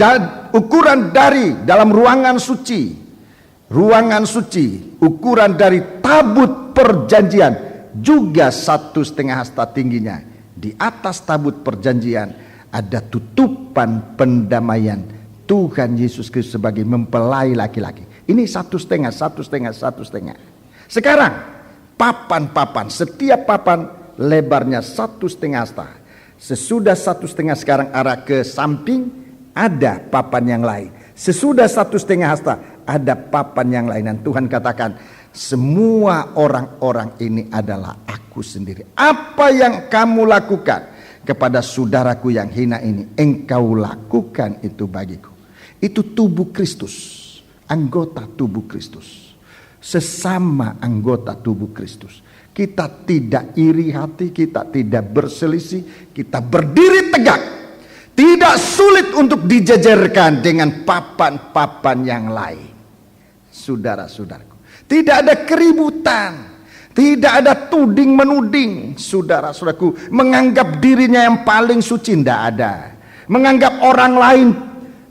ukuran dari dalam ruangan suci, ukuran dari tabut perjanjian juga 1,5 hasta tingginya. Di atas tabut perjanjian ada tutupan pendamaian Tuhan Yesus Kristus sebagai mempelai laki-laki. Ini 1,5. Sekarang papan-papan, setiap papan lebarnya 1,5 hasta. Sesudah 1,5 sekarang arah ke samping, ada papan yang lain. Sesudah 1,5 hasta ada papan yang lain. Dan Tuhan katakan, semua orang-orang ini adalah aku sendiri. Apa yang kamu lakukan kepada saudaraku yang hina ini, engkau lakukan itu bagiku. Itu tubuh Kristus, anggota tubuh Kristus, sesama anggota tubuh Kristus. Kita tidak iri hati, kita tidak berselisih, kita berdiri tegak. Tidak sulit untuk dijejerkan dengan papan-papan yang lain. Saudara-saudaraku, tidak ada keributan, tidak ada tuding menuding. Saudara-saudaraku, menganggap dirinya yang paling suci, tidak ada. Menganggap orang lain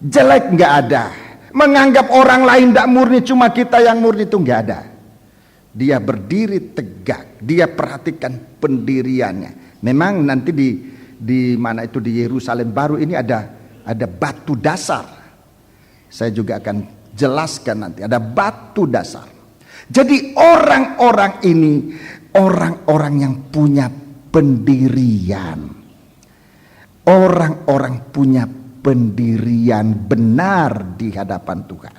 jelek, nggak ada. Menganggap orang lain tidak murni, cuma kita yang murni, itu nggak ada. Dia berdiri tegak, dia perhatikan pendiriannya. Memang nanti di mana itu, di Yerusalem baru ini ada batu dasar. Saya juga akan jelaskan nanti, ada batu dasar. Jadi orang-orang ini orang-orang yang punya pendirian. Orang-orang punya pendirian benar di hadapan Tuhan.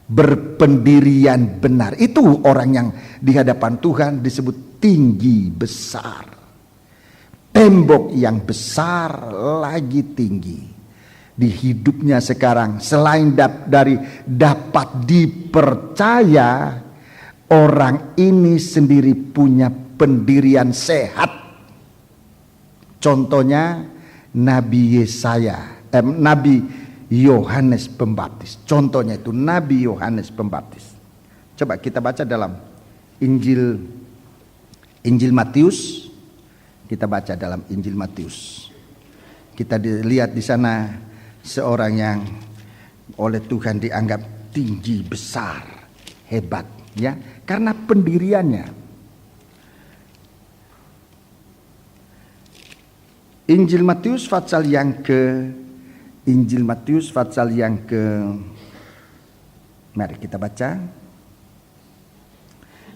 Berpendirian benar, itu orang yang di hadapan Tuhan disebut tinggi besar. Tembok yang besar lagi tinggi di hidupnya sekarang. Selain dari dapat dipercaya, orang ini sendiri punya pendirian sehat. Contohnya Nabi Yohanes Pembaptis. Contohnya itu Nabi Yohanes Pembaptis. Coba kita baca dalam Injil Matius. Kita baca dalam Injil Matius. Kita lihat di sana seorang yang oleh Tuhan dianggap tinggi, besar, hebat, ya, karena pendiriannya. Injil Matius pasal yang ke mari kita baca.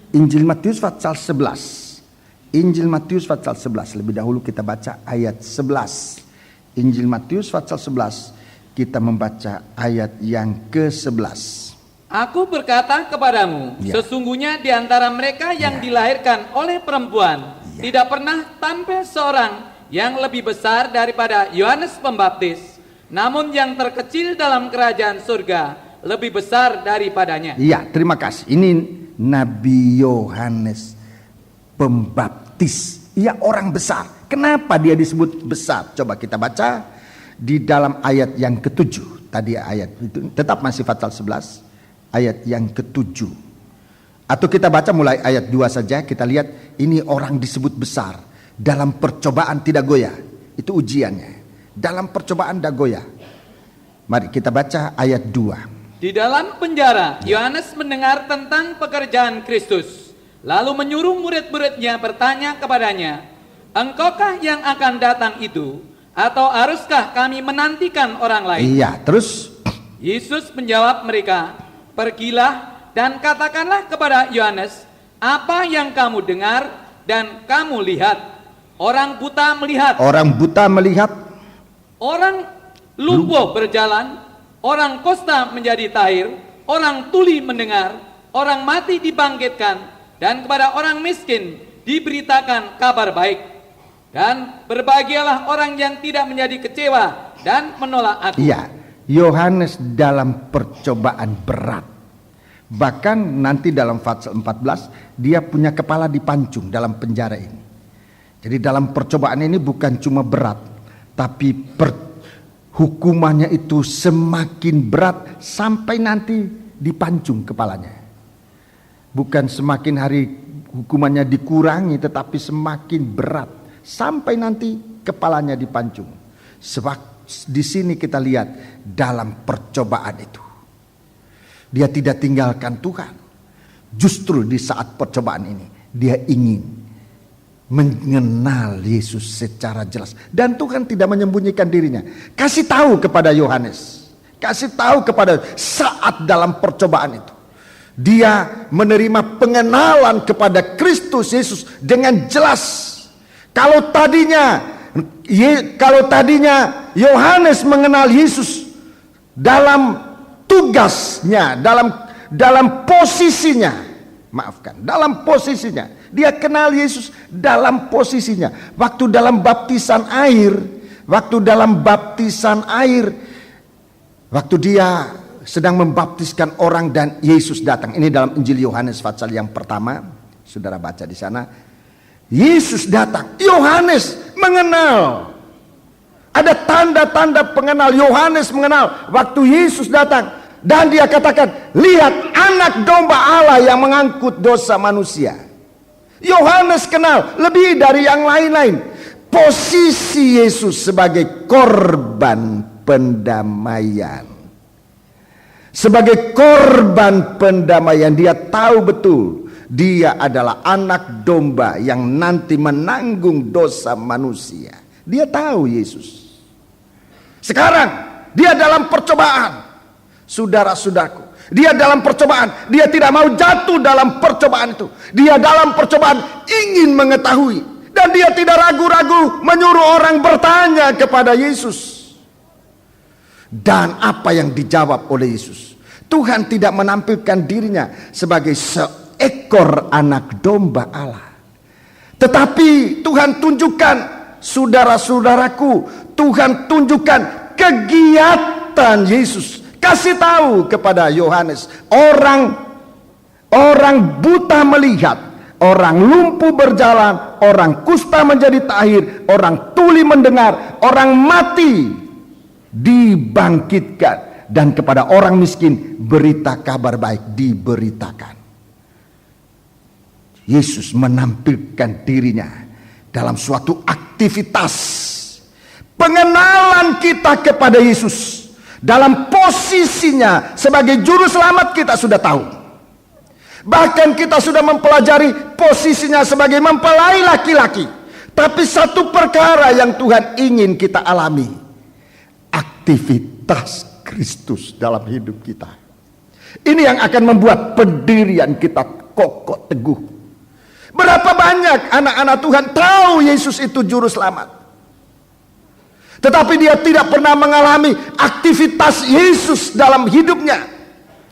Injil Matius pasal 11. Injil Matius pasal 11. Lebih dahulu kita baca ayat 11. Injil Matius pasal 11. Kita membaca ayat yang ke-11. Aku berkata kepadamu, sesungguhnya di antara mereka yang dilahirkan oleh perempuan tidak pernah tampil seorang yang lebih besar daripada Yohanes Pembaptis, namun yang terkecil dalam kerajaan surga lebih besar daripadanya. Iya, terima kasih. Ini Nabi Yohanes Pembaptis. Ia orang besar. Kenapa dia disebut besar? Coba kita baca di dalam ayat yang ke-7. Tadi ayat itu tetap masih pasal 11, ayat yang ke-7. Atau kita baca mulai ayat 2 saja. Kita lihat ini orang disebut besar. Dalam percobaan tidak goyah. Itu ujiannya. Dalam percobaan tidak goyah. Mari kita baca ayat 2. Di dalam penjara, Yohanes mendengar tentang pekerjaan Kristus, lalu menyuruh murid-muridnya bertanya kepadanya, engkaukah yang akan datang itu, atau haruskah kami menantikan orang lain? Iya, terus Yesus menjawab mereka, pergilah dan katakanlah kepada Yohanes, apa yang kamu dengar dan kamu lihat. Orang buta melihat, orang lumpuh berjalan, orang kusta menjadi tahir, orang tuli mendengar, orang mati dibangkitkan, dan kepada orang miskin diberitakan kabar baik. Dan berbahagialah orang yang tidak menjadi kecewa dan menolak aku. Iya, Yohanes dalam percobaan berat. Bahkan nanti dalam pasal 14 dia punya kepala dipancung dalam penjara ini. Jadi dalam percobaan ini bukan cuma berat, tapi hukumannya itu semakin berat sampai nanti dipancung kepalanya. Bukan semakin hari hukumannya dikurangi, tetapi semakin berat sampai nanti kepalanya dipancung. Sebab di sini kita lihat dalam percobaan itu dia tidak tinggalkan Tuhan. Justru di saat percobaan ini dia ingin mengenal Yesus secara jelas. Dan Tuhan tidak menyembunyikan dirinya. Kasih tahu kepada Yohanes. Kasih tahu kepada saat dalam percobaan itu. Dia menerima pengenalan kepada Kristus Yesus dengan jelas. Kalau tadinya Yohanes mengenal Yesus dalam tugasnya, dalam posisinya. Dalam posisinya. Dia kenal Yesus dalam posisinya. Waktu dalam baptisan air, waktu dia sedang membaptiskan orang dan Yesus datang. Ini dalam Injil Yohanes pasal yang pertama. Saudara baca di sana. Yesus datang. Yohanes mengenal. Ada tanda-tanda pengenal. Yohanes mengenal waktu Yesus datang. Dan dia katakan, lihat anak domba Allah yang mengangkut dosa manusia. Yohanes kenal lebih dari yang lain-lain posisi Yesus sebagai korban pendamaian. Sebagai korban pendamaian, dia tahu betul dia adalah anak domba yang nanti menanggung dosa manusia. Dia tahu Yesus. Sekarang dia dalam percobaan. Saudara-saudaraku, dia dalam percobaan. Dia tidak mau jatuh dalam percobaan itu. Dia dalam percobaan ingin mengetahui. Dan dia tidak ragu-ragu menyuruh orang bertanya kepada Yesus. Dan apa yang dijawab oleh Yesus? Tuhan tidak menampilkan dirinya sebagai seekor anak domba Allah. Tetapi Tuhan tunjukkan, saudara-saudaraku, Tuhan tunjukkan kegiatan Yesus. Kasih tahu kepada Yohanes, orang buta melihat, orang lumpuh berjalan, orang kusta menjadi tahir, orang tuli mendengar, orang mati dibangkitkan, dan kepada orang miskin berita kabar baik diberitakan. Yesus menampilkan dirinya dalam suatu aktivitas pengenalan kita kepada Yesus. Dalam posisinya sebagai juru selamat kita sudah tahu. Bahkan kita sudah mempelajari posisinya sebagai mempelai laki-laki. Tapi satu perkara yang Tuhan ingin kita alami, aktivitas Kristus dalam hidup kita. Ini yang akan membuat pendirian kita kokoh teguh. Berapa banyak anak-anak Tuhan tahu Yesus itu juru selamat, tetapi dia tidak pernah mengalami aktivitas Yesus dalam hidupnya.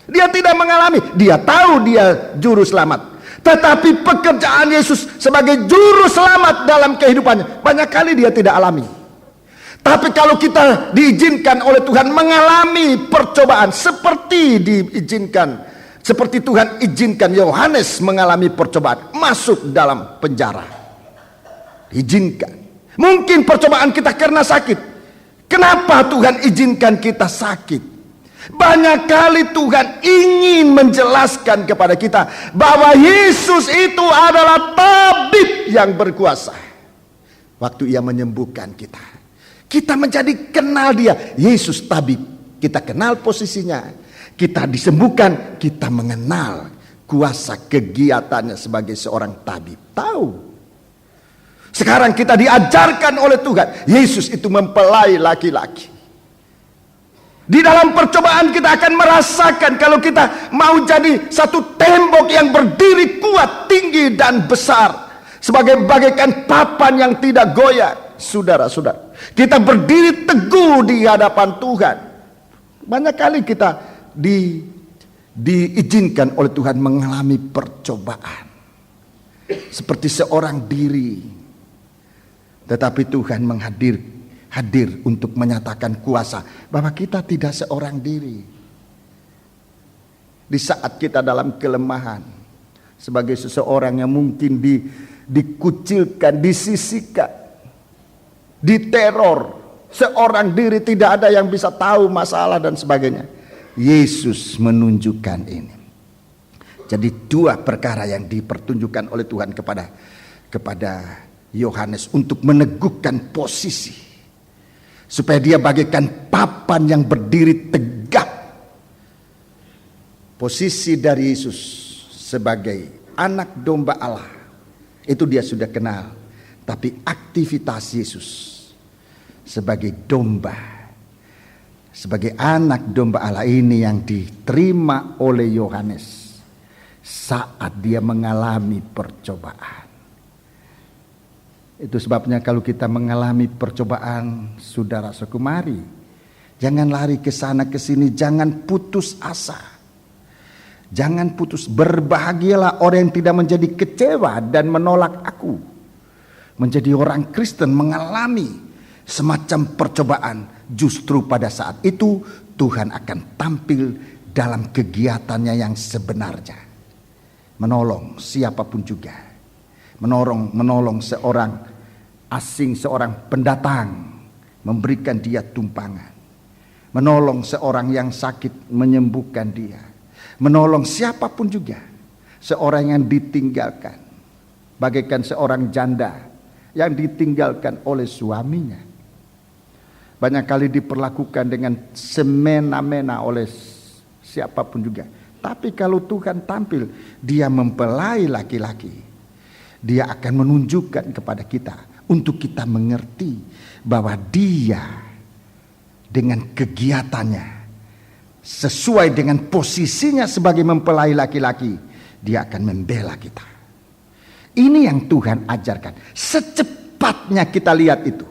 Dia tidak mengalami. Dia tahu dia juru selamat, tetapi pekerjaan Yesus sebagai juru selamat dalam kehidupannya banyak kali dia tidak alami. Tapi kalau kita diizinkan oleh Tuhan mengalami percobaan seperti Tuhan izinkan Yohanes mengalami percobaan, masuk dalam penjara, diizinkan. Mungkin percobaan kita karena sakit. Kenapa Tuhan izinkan kita sakit? Banyak kali Tuhan ingin menjelaskan kepada kita bahwa Yesus itu adalah tabib yang berkuasa. Waktu ia menyembuhkan kita, kita menjadi kenal dia, Yesus tabib. Kita kenal posisinya, kita disembuhkan, kita mengenal kuasa kegiatannya sebagai seorang tabib. Tahu. Sekarang kita diajarkan oleh Tuhan, Yesus itu mempelai laki-laki. Di dalam percobaan kita akan merasakan kalau kita mau jadi satu tembok yang berdiri kuat, tinggi dan besar, sebagai bagaikan papan yang tidak goyah. Saudara-saudara, kita berdiri teguh di hadapan Tuhan. Banyak kali kita diizinkan oleh Tuhan mengalami percobaan seperti seorang diri, tetapi Tuhan hadir untuk menyatakan kuasa bahwa kita tidak seorang diri. Di saat kita dalam kelemahan, sebagai seseorang yang mungkin dikucilkan, disisihkan, diteror, seorang diri, tidak ada yang bisa tahu masalah dan sebagainya, Yesus menunjukkan ini. Jadi dua perkara yang dipertunjukkan oleh Tuhan kepada Yohanes untuk meneguhkan posisi, supaya dia bagaikan papan yang berdiri tegak. Posisi dari Yesus sebagai anak domba Allah itu dia sudah kenal, tapi aktivitas Yesus sebagai domba, sebagai anak domba Allah ini yang diterima oleh Yohanes saat dia mengalami percobaan. Itu sebabnya kalau kita mengalami percobaan, saudara sekumari, jangan lari ke sana ke sini, jangan putus asa. Jangan putus. Berbahagialah orang yang tidak menjadi kecewa dan menolak aku. Menjadi orang Kristen mengalami semacam percobaan, justru pada saat itu Tuhan akan tampil dalam kegiatannya yang sebenarnya, menolong siapapun juga, menolong seorang asing, seorang pendatang, memberikan dia tumpangan, menolong seorang yang sakit, menyembuhkan dia, menolong siapapun juga, seorang yang ditinggalkan, bagaikan seorang janda yang ditinggalkan oleh suaminya. Banyak kali diperlakukan dengan semena-mena oleh siapapun juga. Tapi kalau Tuhan tampil, dia mempelai laki-laki, dia akan menunjukkan kepada kita untuk kita mengerti bahwa dia dengan kegiatannya sesuai dengan posisinya sebagai mempelai laki-laki, dia akan membela kita. Ini yang Tuhan ajarkan. Secepatnya kita lihat itu.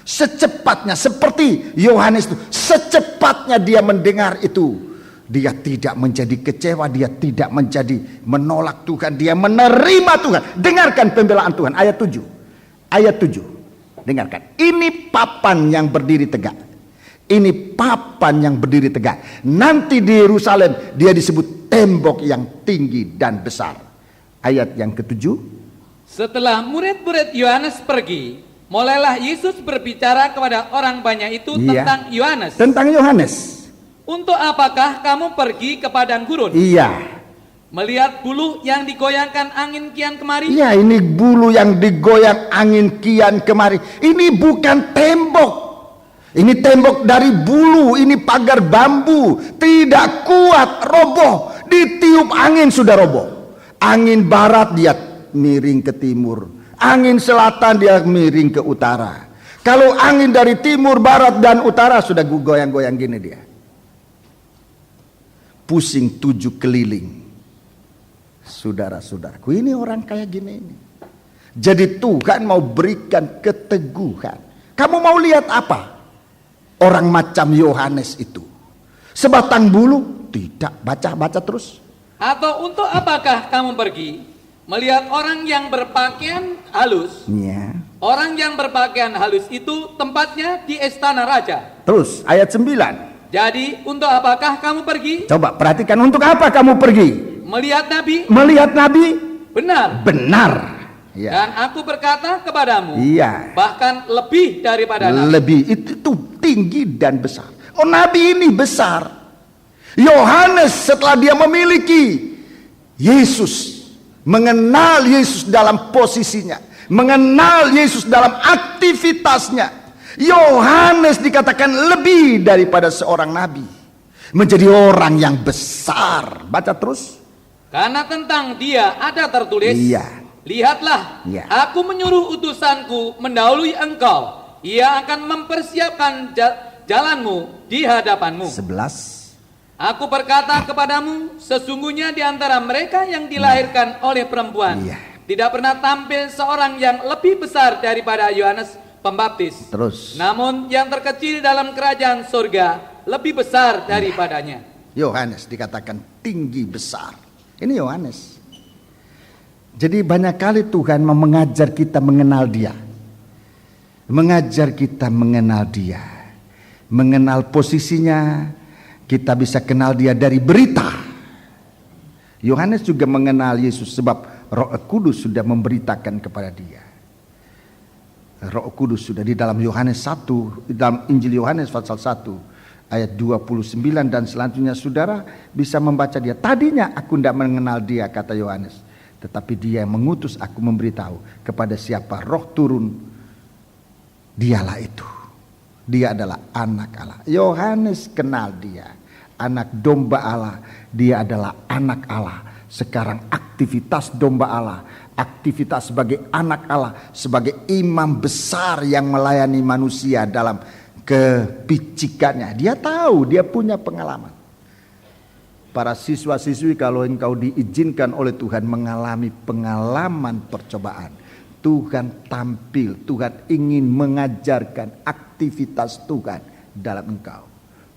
Secepatnya, seperti Yohanes itu, secepatnya dia mendengar itu, dia tidak menjadi kecewa, dia tidak menjadi menolak Tuhan, dia menerima Tuhan. Dengarkan pembelaan Tuhan, ayat 7. Ayat 7. Dengarkan. Ini papan yang berdiri tegak. Ini papan yang berdiri tegak. Nanti di Yerusalem dia disebut tembok yang tinggi dan besar. Ayat yang ke-7. Setelah murid-murid Yohanes pergi, mulailah Yesus berbicara kepada orang banyak itu Iya. tentang Yohanes. Tentang Yohanes. Untuk apakah kamu pergi ke padang gurun? Iya. Melihat bulu yang digoyangkan angin kian kemari? Iya, ini bulu yang digoyang angin kian kemari. Ini bukan tembok. Ini tembok dari bulu, ini pagar bambu. Tidak kuat, roboh. Ditiup angin sudah roboh. Angin barat dia miring ke timur. Angin selatan dia miring ke utara. Kalau angin dari timur, barat, dan utara sudah goyang-goyang gini dia. Pusing 7 keliling. Saudara-saudaraku, ini orang kayak gini ini. Jadi Tuhan mau berikan keteguhan. Kamu mau lihat apa? Orang macam Yohanes itu. Sebatang bulu? Tidak, baca terus. Atau untuk apakah kamu pergi melihat orang yang berpakaian halus? Ya. Orang yang berpakaian halus itu tempatnya di istana raja. Terus ayat 9. Jadi untuk apakah kamu pergi? Coba perhatikan, untuk apa kamu pergi? Melihat nabi? Melihat nabi? Benar. Benar. Ya. Dan aku berkata kepadamu, Iya. bahkan lebih daripada nabi. Lebih itu tinggi dan besar. Oh, nabi ini besar. Yohanes setelah dia memiliki Yesus, mengenal Yesus dalam posisinya, mengenal Yesus dalam aktivitasnya, Yohanes dikatakan lebih daripada seorang nabi, menjadi orang yang besar. Baca terus. Karena tentang dia ada tertulis, Iya. lihatlah, Iya. aku menyuruh utusanku mendahului engkau. Ia akan mempersiapkan jalanmu di hadapanmu. 11. Aku berkata kepadamu, sesungguhnya di antara mereka yang dilahirkan oleh perempuan, Iya. tidak pernah tampil seorang yang lebih besar daripada Yohanes Pembaptis. Terus. Namun yang terkecil dalam kerajaan surga lebih besar daripadanya. Yohanes dikatakan tinggi besar. Ini Yohanes. Jadi banyak kali Tuhan mau mengajar kita mengenal dia. Mengajar kita mengenal dia. Mengenal posisinya. Kita bisa kenal dia dari berita. Yohanes juga mengenal Yesus sebab Roh Kudus sudah memberitakan kepada dia. Roh Kudus sudah di dalam Yohanes 1, di dalam Injil Yohanes pasal 1 ayat 29 dan selanjutnya, saudara bisa membaca dia. Tadinya aku tidak mengenal dia, kata Yohanes, tetapi dia yang mengutus aku memberitahu kepada siapa Roh turun, dialah itu. Dia adalah anak Allah. Yohanes kenal dia, anak domba Allah. Dia adalah anak Allah. Sekarang aktivitas domba Allah, aktivitas sebagai anak Allah, sebagai imam besar yang melayani manusia dalam kepicikannya. Dia tahu, dia punya pengalaman. Para siswa-siswi, kalau engkau diizinkan oleh Tuhan mengalami pengalaman percobaan, Tuhan tampil, Tuhan ingin mengajarkan aktivitas Tuhan dalam engkau.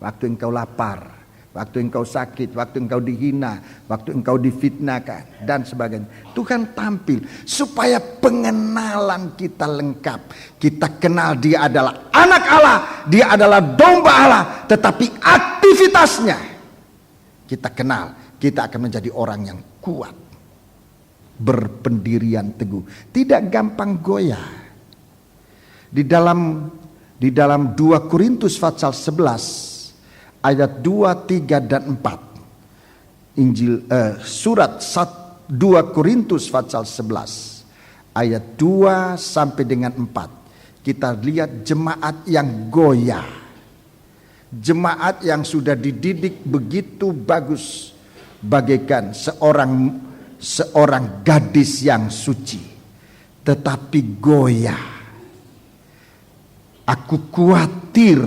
Waktu engkau lapar, waktu engkau sakit, waktu engkau dihina, waktu engkau difitnahkan dan sebagainya, Tuhan tampil supaya pengenalan kita lengkap. Kita kenal dia adalah anak Allah, dia adalah domba Allah, tetapi aktivitasnya kita kenal, kita akan menjadi orang yang kuat, berpendirian teguh, tidak gampang goyah. Di dalam 2 Korintus pasal 11 ayat 2, 3 dan 4. Surat 2 Korintus pasal 11 ayat 2 sampai dengan 4. Kita lihat jemaat yang goyah. Jemaat yang sudah dididik begitu bagus, bagaikan seorang gadis yang suci, tetapi goyah. Aku khawatir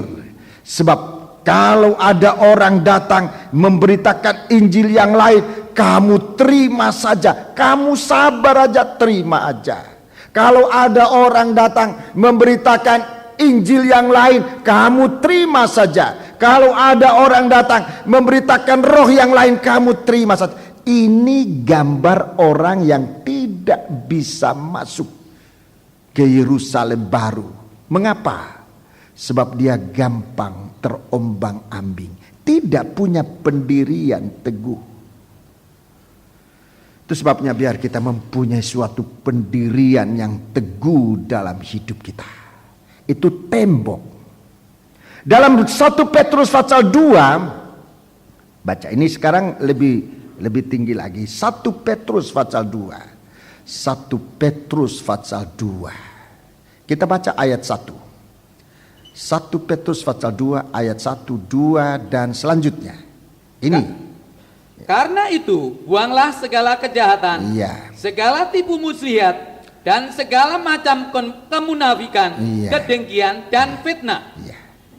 sebab kalau ada orang datang memberitakan Injil yang lain, kamu terima saja, kamu sabar aja, terima aja. Kalau ada orang datang memberitakan Injil yang lain, kamu terima saja. Kalau ada orang datang memberitakan roh yang lain, kamu terima saja. Ini gambar orang yang tidak bisa masuk ke Yerusalem baru. Mengapa? Sebab dia gampang terombang-ambing, tidak punya pendirian teguh. Itu sebabnya biar kita mempunyai suatu pendirian yang teguh dalam hidup kita. Itu tembok. Dalam 1 Petrus pasal 2, baca ini sekarang lebih tinggi lagi. 1 Petrus pasal 2. 1 Petrus pasal 2. Kita baca ayat 1. 1 Petrus pasal 2 ayat 1, 2 dan selanjutnya. Ini. Karena itu, buanglah segala kejahatan, Iya. segala tipu muslihat, dan segala macam kemunafikan, Iya. kedengkian, dan fitnah. Iya.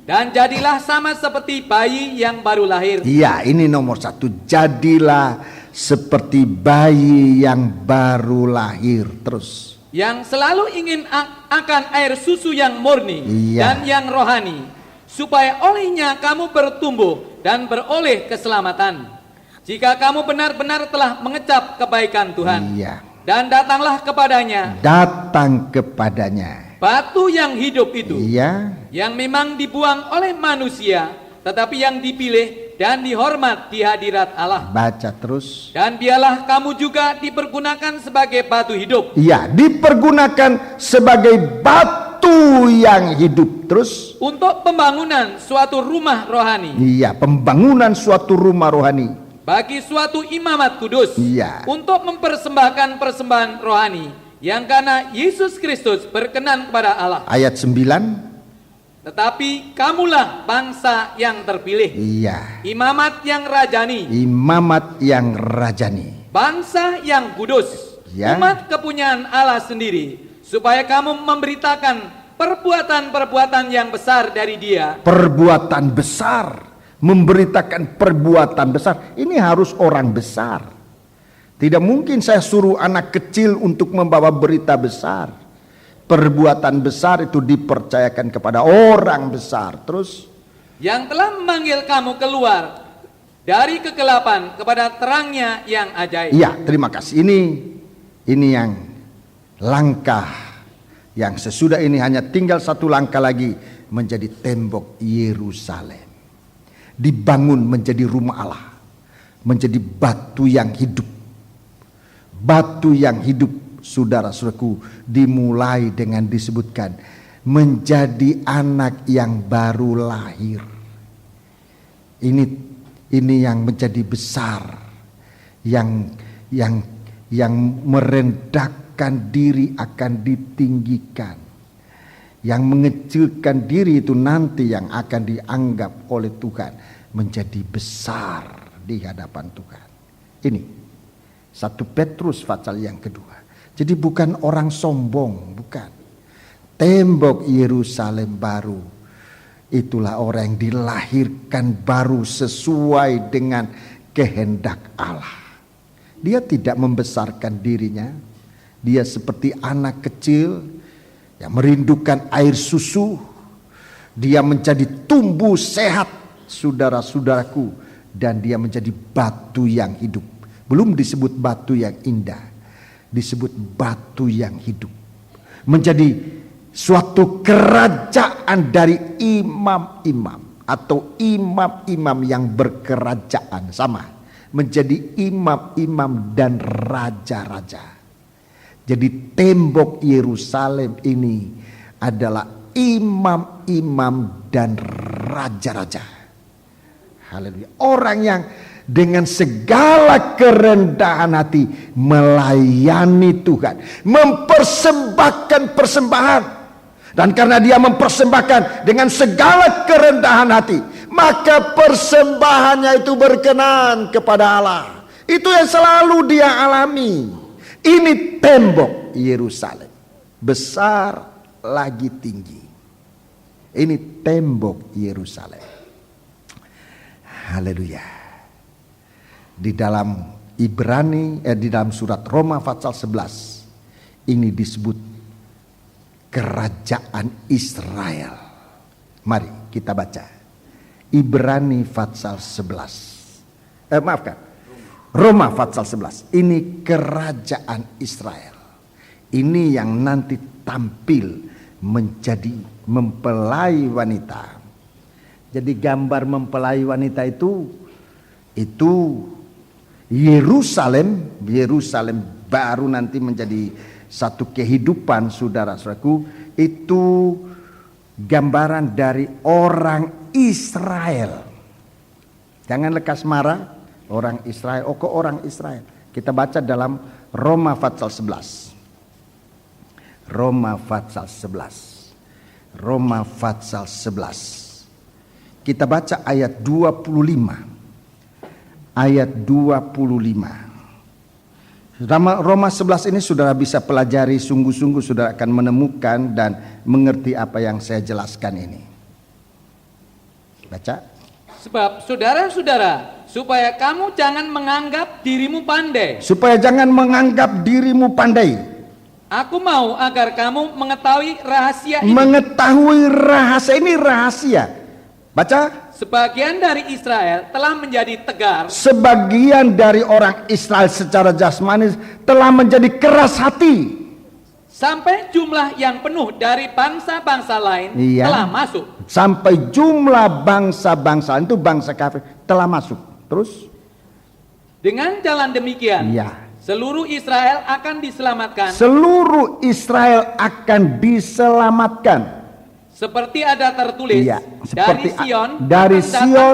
Dan jadilah sama seperti bayi yang baru lahir. Iya, ini nomor 1. Jadilah seperti bayi yang baru lahir. Terus. Yang selalu ingin akan air susu yang murni Iya. dan yang rohani, supaya olehnya kamu bertumbuh dan beroleh keselamatan. Jika kamu benar-benar telah mengecap kebaikan Tuhan, Iya. dan datanglah kepadanya, Datang kepadanya. batu yang hidup itu, Iya. yang memang dibuang oleh manusia, tetapi yang dipilih dan dihormat di hadirat Allah. Baca terus. Dan biarlah kamu juga dipergunakan sebagai batu hidup Iya, dipergunakan sebagai batu yang hidup. Terus. untuk pembangunan suatu rumah rohani, Iya, pembangunan suatu rumah rohani. bagi suatu imamat kudus, Iya. untuk mempersembahkan persembahan rohani yang karena Yesus Kristus berkenan kepada Allah. Ayat 9. Tetapi kamulah bangsa yang terpilih, Iya. imamat yang rajani, Imamat yang rajani. bangsa yang kudus, Ya. umat kepunyaan Allah sendiri, supaya kamu memberitakan perbuatan-perbuatan yang besar dari Dia. Perbuatan besar. Memberitakan perbuatan besar. Ini harus orang besar. Tidak mungkin saya suruh anak kecil untuk membawa berita besar. Perbuatan besar itu dipercayakan kepada orang besar. Terus. Yang telah memanggil kamu keluar dari kegelapan kepada terangnya yang ajaib. Iya, terima kasih. Ini yang langkah yang sesudah ini hanya tinggal satu langkah lagi menjadi tembok Yerusalem. Dibangun menjadi rumah Allah, menjadi batu yang hidup. Batu yang hidup, saudara-saudaraku, dimulai dengan disebutkan menjadi anak yang baru lahir. Ini yang menjadi besar, yang merendahkan diri akan ditinggikan. Yang mengecilkan diri itu nanti yang akan dianggap oleh Tuhan menjadi besar di hadapan Tuhan. Ini 1 Petrus pasal yang kedua. Jadi bukan orang sombong, bukan. Tembok Yerusalem baru, itulah orang yang dilahirkan baru sesuai dengan kehendak Allah. Dia tidak membesarkan dirinya. Dia seperti anak kecil yang merindukan air susu. Dia menjadi tumbuh sehat, saudara-saudaraku, dan dia menjadi batu yang hidup. Belum disebut batu yang indah, disebut batu yang hidup. Menjadi suatu kerajaan dari imam-imam atau imam-imam yang berkerajaan, sama. Menjadi imam-imam dan raja-raja. Jadi tembok Yerusalem ini adalah imam-imam dan raja-raja. Haleluya. Orang yang dengan segala kerendahan hati melayani Tuhan, mempersembahkan persembahan. Dan karena dia mempersembahkan dengan segala kerendahan hati, maka persembahannya itu berkenan kepada Allah. Itu yang selalu dia alami. Ini tembok Yerusalem, besar lagi tinggi. Ini tembok Yerusalem. Haleluya. Di dalam di dalam surat Roma pasal 11 ini disebut kerajaan Israel. Mari kita baca Ibrani pasal 11. Roma pasal 11. Ini kerajaan Israel. Ini yang nanti tampil menjadi mempelai wanita. Jadi gambar mempelai wanita itu Yerusalem baru nanti menjadi satu kehidupan, saudara-saudaraku, itu gambaran dari orang Israel. Jangan lekas marah, orang Israel. Oh, kok orang Israel? Kita baca dalam Roma pasal 11. Roma pasal 11. Roma pasal 11. Kita baca ayat 25. Ayat 25. Roma 11 ini saudara bisa pelajari sungguh-sungguh, saudara akan menemukan dan mengerti apa yang saya jelaskan ini. Baca. Sebab saudara-saudara, supaya kamu jangan menganggap dirimu pandai. Supaya jangan menganggap dirimu pandai. Aku mau agar kamu mengetahui rahasia ini. Mengetahui rahasia ini, rahasia. Baca. Sebagian dari Israel telah menjadi tegar. Sebagian dari orang Israel secara jasmani telah menjadi keras hati. Sampai jumlah yang penuh dari bangsa-bangsa lain telah masuk. Sampai jumlah bangsa-bangsa itu bangsa kafir telah masuk. Terus? Dengan jalan demikian, seluruh Israel akan diselamatkan. Seluruh Israel akan diselamatkan. Seperti ada tertulis, dari Sion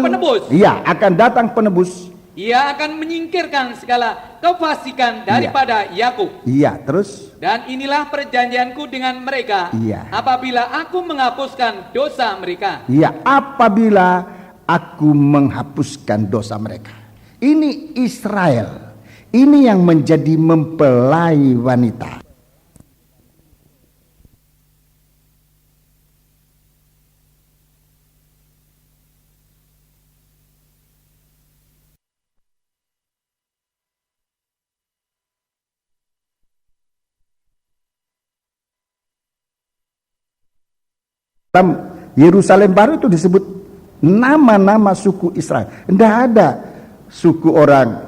penebus. Akan datang penebus. Ia akan menyingkirkan segala kefasikan daripada Yakub. Terus? Dan inilah perjanjianku dengan mereka, apabila aku menghapuskan dosa mereka. Apabila aku menghapuskan dosa mereka. Ini Israel. Ini yang menjadi mempelai wanita. Dalam Yerusalem baru itu disebut nama-nama suku Israel. Tidak ada suku orang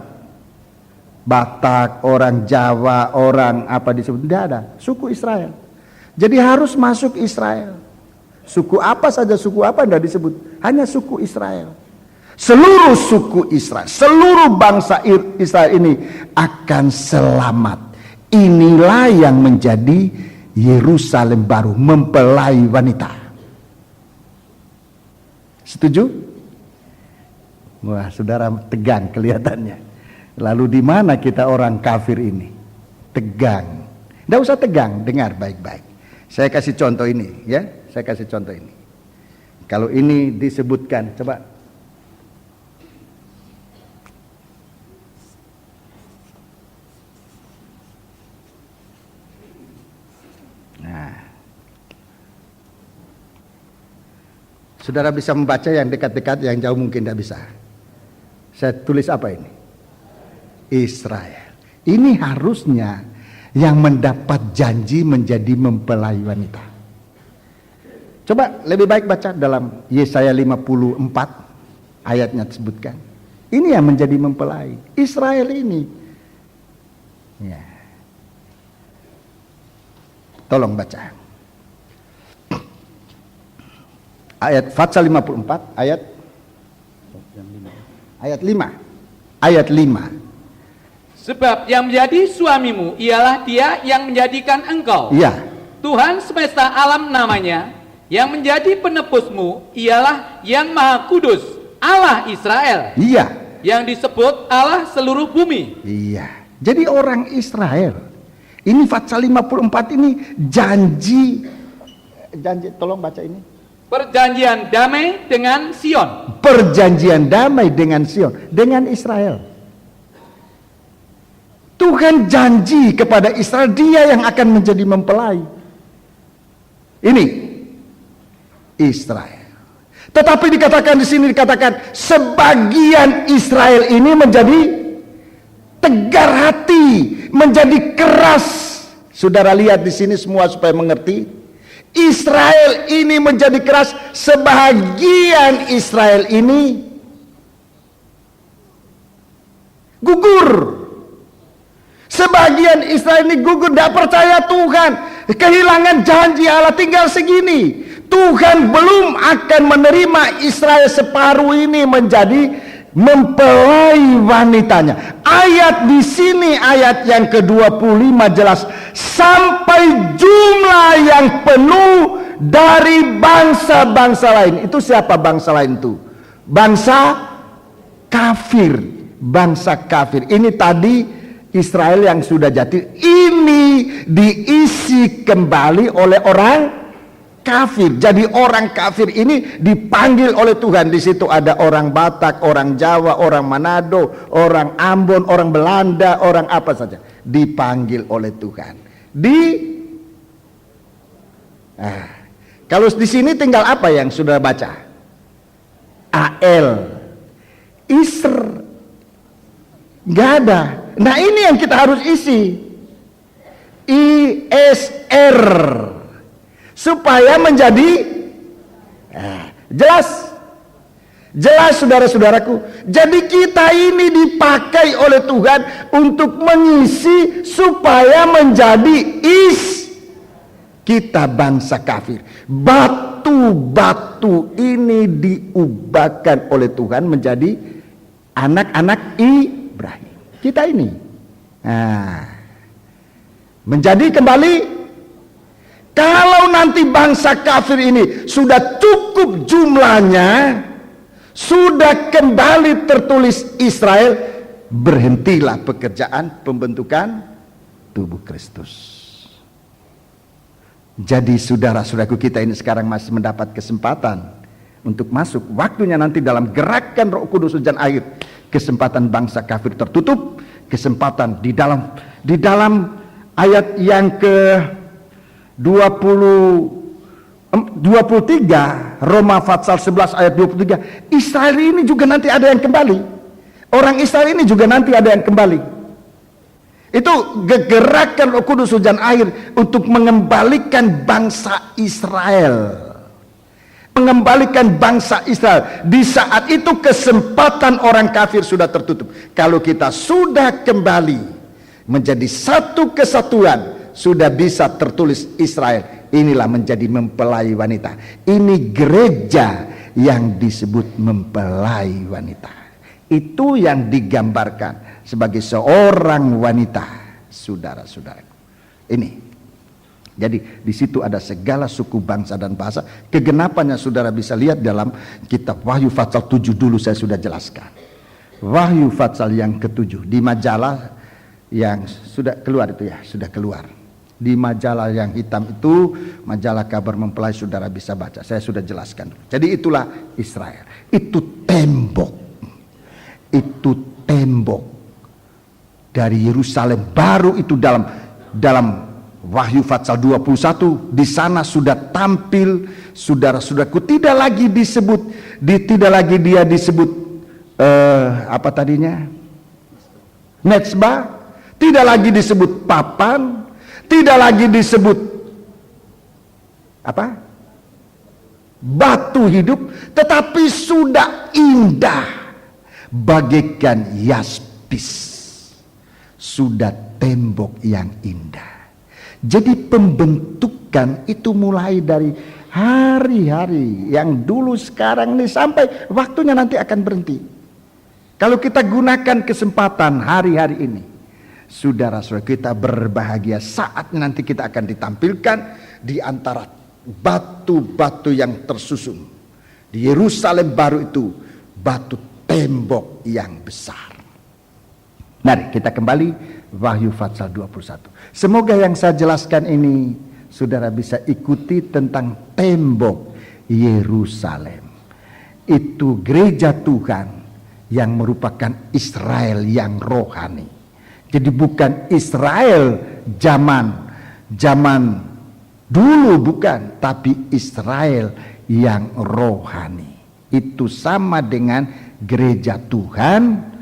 Batak, orang Jawa, orang apa disebut. Tidak ada. Suku Israel. Jadi harus masuk Israel. Suku apa saja, suku apa tidak disebut. Hanya suku Israel. Seluruh suku Israel, seluruh bangsa Israel ini akan selamat. Inilah yang menjadi Yerusalem baru, mempelai wanita. Setuju? Wah, saudara tegang kelihatannya. Lalu di mana kita orang kafir ini? Tegang. Tidak usah tegang, dengar baik-baik. Saya kasih contoh ini, ya. Saya kasih contoh ini. Kalau ini disebutkan, coba. Nah. Saudara bisa membaca yang dekat-dekat, yang jauh mungkin tidak bisa. Saya tulis apa ini? Israel. Ini harusnya yang mendapat janji menjadi mempelai wanita. Coba lebih baik baca dalam Yesaya 54 ayatnya disebutkan. Ini yang menjadi mempelai. Israel ini. Ya. Tolong baca. Ayat Fatsal 54 ayat 5. Sebab yang menjadi suamimu ialah Dia yang menjadikan engkau. Tuhan semesta alam namanya. Yang menjadi penebusmu ialah Yang Maha Kudus, Allah Israel. Yang disebut Allah seluruh bumi. Jadi orang Israel. Ini Fatsal 54 ini janji, tolong baca ini. Perjanjian damai dengan Sion. Perjanjian damai dengan Sion, dengan Israel. Tuhan janji kepada Israel, Dia yang akan menjadi mempelai. Ini Israel. Tetapi dikatakan di sini sebagian Israel ini menjadi tegar hati, menjadi keras. Saudara lihat di sini semua supaya mengerti. Israel ini menjadi keras. Sebagian Israel ini gugur. Sebagian Israel ini gugur, tidak percaya Tuhan, kehilangan janji Allah, tinggal segini. Tuhan belum akan menerima Israel separuh ini menjadi mempelai wanitanya. Ayat di sini, ayat yang ke-25 jelas, sampai jumlah yang penuh dari bangsa-bangsa lain. Itu siapa bangsa lain itu? Bangsa kafir. Bangsa kafir. Ini tadi Israel yang sudah jatuh. Ini diisi kembali oleh orang kafir. Jadi orang kafir ini dipanggil oleh Tuhan. Di situ ada orang Batak, orang Jawa, orang Manado, orang Ambon, orang Belanda, orang apa saja. Dipanggil oleh Tuhan. Kalau di sini tinggal apa yang sudah baca? AL, Isr, nggak ada. Nah ini yang kita harus isi. ISR, supaya menjadi jelas saudara-saudaraku. Jadi kita ini dipakai oleh Tuhan untuk mengisi supaya menjadi kita bangsa kafir. Batu-batu ini diubahkan oleh Tuhan menjadi anak-anak Ibrahim. Kita ini menjadi kembali. Kalau nanti bangsa kafir ini sudah cukup jumlahnya, sudah kembali tertulis Israel, berhentilah pekerjaan pembentukan tubuh Kristus. Jadi saudara-saudaraku, kita ini sekarang masih mendapat kesempatan untuk masuk. Waktunya nanti dalam gerakan Roh Kudus hujan air, kesempatan bangsa kafir tertutup. Kesempatan di dalam ayat yang ke 23, Roma Fatsal 11 ayat 23, Israel ini juga nanti ada yang kembali. Orang Israel ini juga nanti ada yang kembali. Itu gerakan Roh Kudus hujan air untuk mengembalikan bangsa Israel. Mengembalikan bangsa Israel. Di saat itu kesempatan orang kafir sudah tertutup. Kalau kita sudah kembali menjadi satu kesatuan, sudah bisa tertulis Israel. Inilah menjadi mempelai wanita. Ini gereja yang disebut mempelai wanita. Itu yang digambarkan sebagai seorang wanita, saudara-saudaraku. Ini. Jadi di situ ada segala suku, bangsa dan bahasa. Kegenapannya saudara bisa lihat dalam kitab Wahyu Fatsal 7 dulu saya sudah jelaskan. Wahyu Fatsal yang ke-7 di majalah yang sudah keluar itu ya, sudah keluar. Di majalah yang hitam itu, majalah kabar mempelai, saudara bisa baca. Saya sudah jelaskan. Jadi itulah Israel. Itu tembok. Itu tembok dari Yerusalem baru itu dalam Wahyu Fatsal 21. Di sana sudah tampil saudara-saudaraku, tidak lagi dia disebut apa tadinya? Mezbah, tidak lagi disebut papan, tidak lagi disebut apa? Batu hidup, tetapi sudah indah bagaikan yaspis. Sudah tembok yang indah. Jadi pembentukan itu mulai dari hari-hari yang dulu sekarang ini sampai waktunya nanti akan berhenti. Kalau kita gunakan kesempatan hari-hari ini, saudara-saudara, kita berbahagia saat nanti kita akan ditampilkan di antara batu-batu yang tersusun. Di Yerusalem baru itu batu tembok yang besar. Mari kita kembali Wahyu Fatsal 21. Semoga yang saya jelaskan ini saudara bisa ikuti tentang tembok Yerusalem. Itu gereja Tuhan yang merupakan Israel yang rohani. Jadi bukan Israel zaman dulu, bukan, tapi Israel yang rohani. Itu sama dengan gereja Tuhan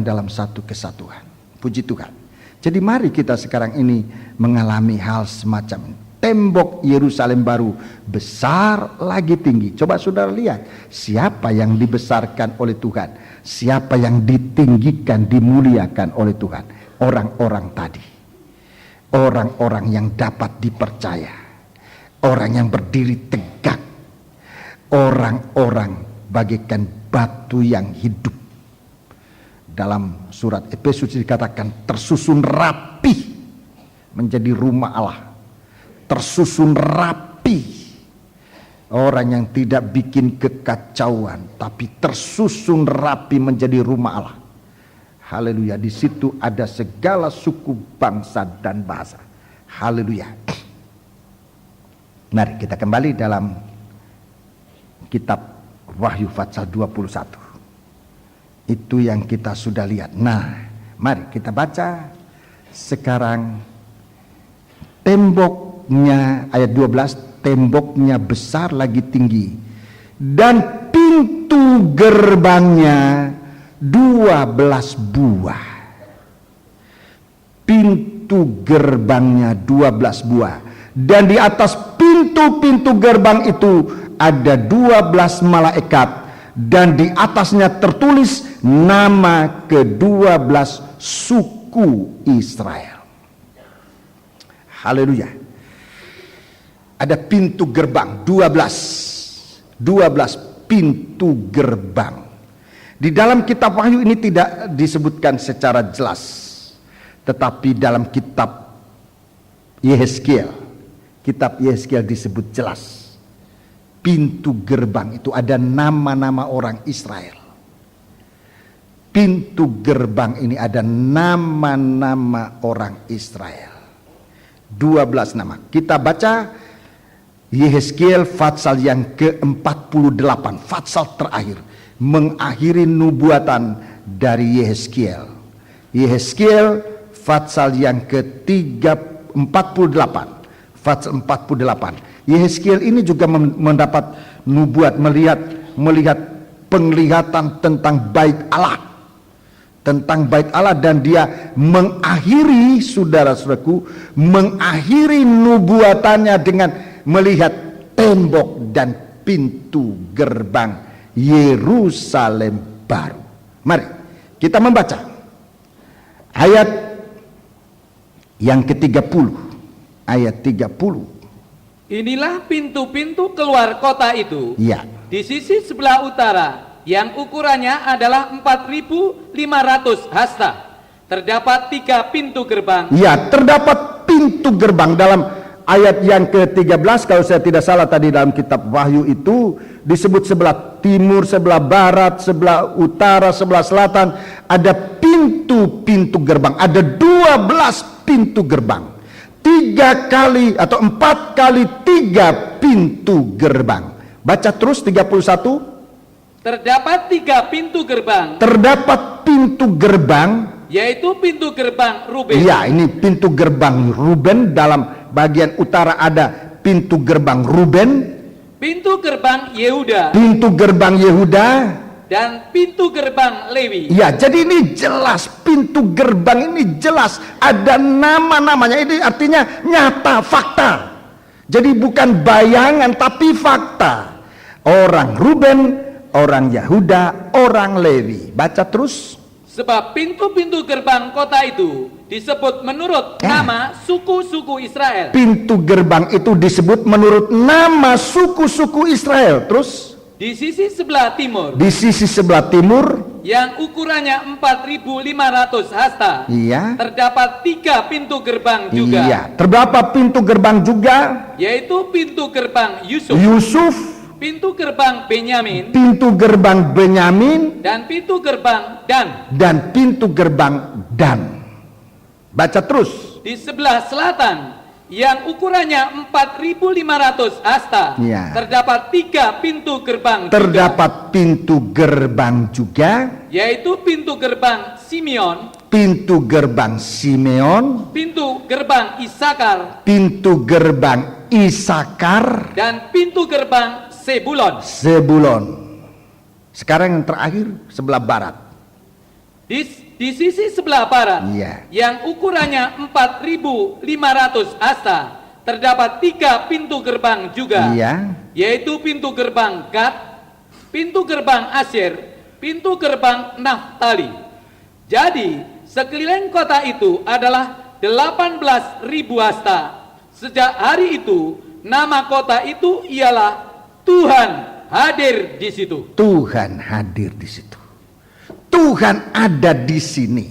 dalam satu kesatuan. Puji Tuhan. Jadi mari kita sekarang ini mengalami hal semacam ini. Tembok Yerusalem baru besar lagi tinggi. Coba saudara lihat, siapa yang dibesarkan oleh Tuhan, siapa yang ditinggikan, dimuliakan oleh Tuhan. Orang-orang tadi, orang-orang yang dapat dipercaya, orang yang berdiri tegak, orang-orang bagaikan batu yang hidup. Dalam surat Efesus dikatakan tersusun rapi menjadi rumah Allah. Tersusun rapi. Orang yang tidak bikin kekacauan, tapi tersusun rapi menjadi rumah Allah. Haleluya. Di situ ada segala suku, bangsa, dan bahasa. Haleluya. Mari kita kembali dalam kitab Wahyu pasal 21. Itu yang kita sudah lihat. Nah, mari kita baca sekarang. Temboknya, ayat 12, temboknya besar lagi tinggi, dan pintu gerbangnya 12 buah. Pintu gerbangnya 12 buah. Dan di atas pintu-pintu gerbang itu ada 12 malaikat, dan di atasnya tertulis nama ke-12 suku Israel. Haleluya. Ada pintu gerbang 12 pintu gerbang. Di dalam kitab Wahyu ini tidak disebutkan secara jelas, tetapi dalam kitab Yehezkiel disebut jelas. Pintu gerbang itu ada nama-nama orang Israel. Pintu gerbang ini ada nama-nama orang Israel. 12 nama. Kita baca Yehezkiel pasal yang ke-48, pasal terakhir, mengakhiri nubuatan dari Yehezkiel. Yehezkiel pasal yang ke-48, pasal 48. Yehezkiel ini juga mendapat nubuat, melihat penglihatan tentang bait Allah. Tentang bait Allah, dan dia mengakhiri, saudara-saudaraku, mengakhiri nubuatannya dengan melihat tembok dan pintu gerbang Yerusalem baru. Mari kita membaca ayat yang ke-30. Ayat 30. Inilah pintu-pintu keluar kota itu. Ya. Di sisi sebelah utara, yang ukurannya adalah 4.500 hasta. Terdapat 3 pintu gerbang. Ya, terdapat pintu gerbang. Dalam ayat yang ke-13, kalau saya tidak salah tadi dalam kitab Wahyu itu disebut sebelah timur, sebelah barat, sebelah utara, sebelah selatan. Ada pintu-pintu gerbang. Ada 12 pintu gerbang. 3 kali atau 4 kali 3 pintu gerbang. Baca terus 31. Terdapat 3 pintu gerbang. Terdapat pintu gerbang, yaitu pintu gerbang Ruben. iya, ini pintu gerbang Ruben. Dalam bagian utara ada pintu gerbang Ruben, Pintu gerbang Yehuda. pintu gerbang Yehuda. Dan pintu gerbang Lewi. Ya, jadi ini jelas, pintu gerbang ini jelas ada nama-namanya. Ini artinya nyata, fakta. Jadi bukan bayangan tapi fakta. Orang Ruben, orang Yehuda, orang Lewi. Baca terus. Sebab pintu-pintu gerbang kota itu disebut menurut nama suku-suku Israel. Pintu gerbang itu disebut menurut nama suku-suku Israel. Terus Di sisi sebelah timur, di sisi sebelah timur, yang ukurannya 4.500 hasta, iya, terdapat 3 pintu gerbang juga. iya, terdapat pintu gerbang juga, Yaitu pintu gerbang Yusuf, Yusuf, pintu gerbang Benyamin, pintu gerbang Benyamin, dan pintu gerbang Dan. dan pintu gerbang Dan. Baca terus. Di sebelah selatan, yang ukurannya 4.500 hasta, Ya. terdapat 3 pintu gerbang Terdapat pintu gerbang juga, yaitu pintu gerbang Simeon, pintu gerbang Simeon, pintu gerbang Isakar, pintu gerbang Isakar, dan pintu gerbang Sebulon. Zebulon. Sekarang yang terakhir sebelah barat. Di sisi sebelah barat, Iya. yang ukurannya 4.500 hasta, terdapat 3 pintu gerbang juga, Iya. yaitu pintu gerbang Gad, pintu gerbang Asyer, pintu gerbang Naftali. Jadi sekeliling kota itu adalah 18.000 hasta. Sejak hari itu nama kota itu ialah Tuhan hadir di situ. Tuhan hadir di situ. Tuhan ada di sini.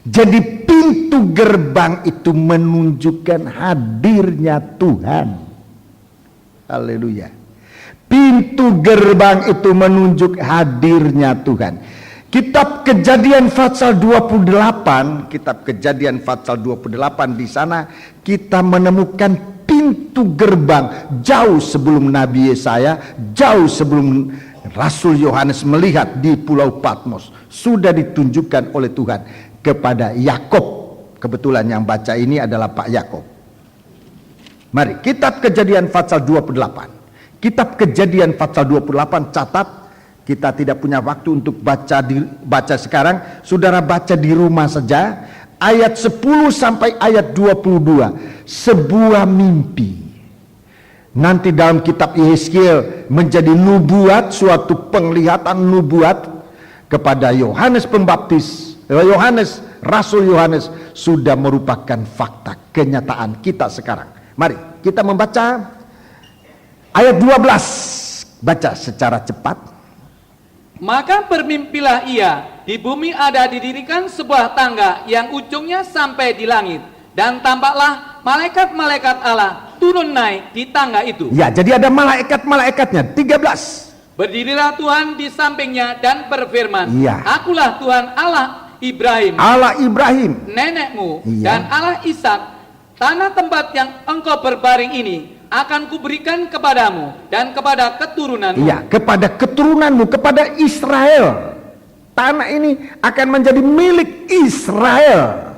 Jadi pintu gerbang itu menunjukkan hadirnya Tuhan. Haleluya. Pintu gerbang itu menunjuk hadirnya Tuhan. Kitab Kejadian pasal 28, Kitab Kejadian pasal 28, di sana kita menemukan pintu gerbang jauh sebelum Nabi Yesaya, jauh sebelum Rasul Yohanes melihat di Pulau Patmos, sudah ditunjukkan oleh Tuhan kepada Yakub. Kebetulan yang baca ini adalah Pak Yakub. Mari, Kitab Kejadian pasal 28. Kitab Kejadian pasal 28, catat. Kita tidak punya waktu untuk baca sekarang. Saudara baca di rumah saja. Ayat 10 sampai ayat 22. Sebuah mimpi. Nanti dalam kitab Yeskiel menjadi nubuat, suatu penglihatan nubuat kepada Yohanes Pembaptis. Rasul Yohanes sudah merupakan fakta, kenyataan kita sekarang. Mari kita membaca ayat 12. Baca secara cepat. Maka bermimpilah ia, di bumi ada didirikan sebuah tangga yang ujungnya sampai di langit, dan tampaklah malaikat-malaikat Allah turun naik di tangga itu. Ya, jadi ada malaikat-malaikatnya. 13. Berdirilah Tuhan di sampingnya dan berfirman, Ya. Akulah Tuhan Allah Ibrahim, Allah Ibrahim, nenekmu, Ya. dan Allah Ishak. Tanah tempat yang engkau berbaring ini akan kuberikan kepadamu dan kepada keturunanmu. ya, kepada keturunanmu, kepada Israel. Tanah ini akan menjadi milik Israel.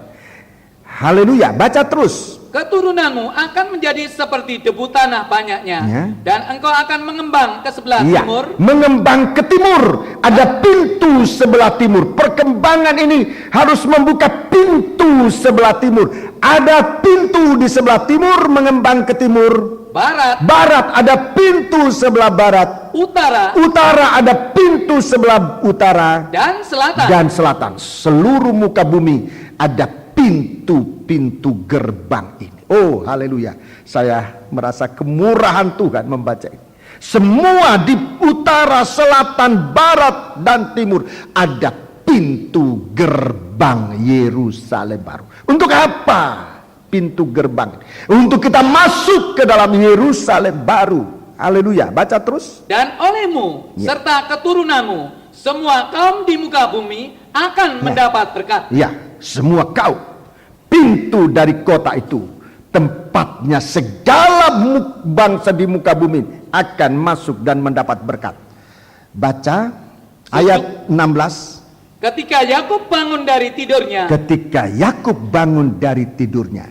Haleluya, baca terus. Keturunanmu akan menjadi seperti debu tanah banyaknya, Ya. dan engkau akan mengembang ke sebelah Ya, timur. mengembang ke timur. Ada pintu sebelah timur. Perkembangan ini harus membuka pintu sebelah timur. Ada pintu di sebelah timur mengembang ke timur. Barat ada pintu sebelah barat. Utara ada pintu sebelah utara. Dan selatan. Seluruh muka bumi ada pintu-pintu gerbang ini. Oh, haleluya. Saya merasa kemurahan Tuhan membaca ini. Semua di utara, selatan, barat, dan timur ada pintu gerbang Yerusalem baru. Untuk apa? Pintu gerbang untuk kita masuk ke dalam Yerusalem baru. Haleluya, baca terus. Dan olehmu serta keturunanmu semua kaum di muka bumi akan mendapat berkat. Ya, semua kaum. Pintu dari kota itu, tempatnya segala bangsa di muka bumi akan masuk dan mendapat berkat. Baca ayat 16. Ketika Yakub bangun dari tidurnya,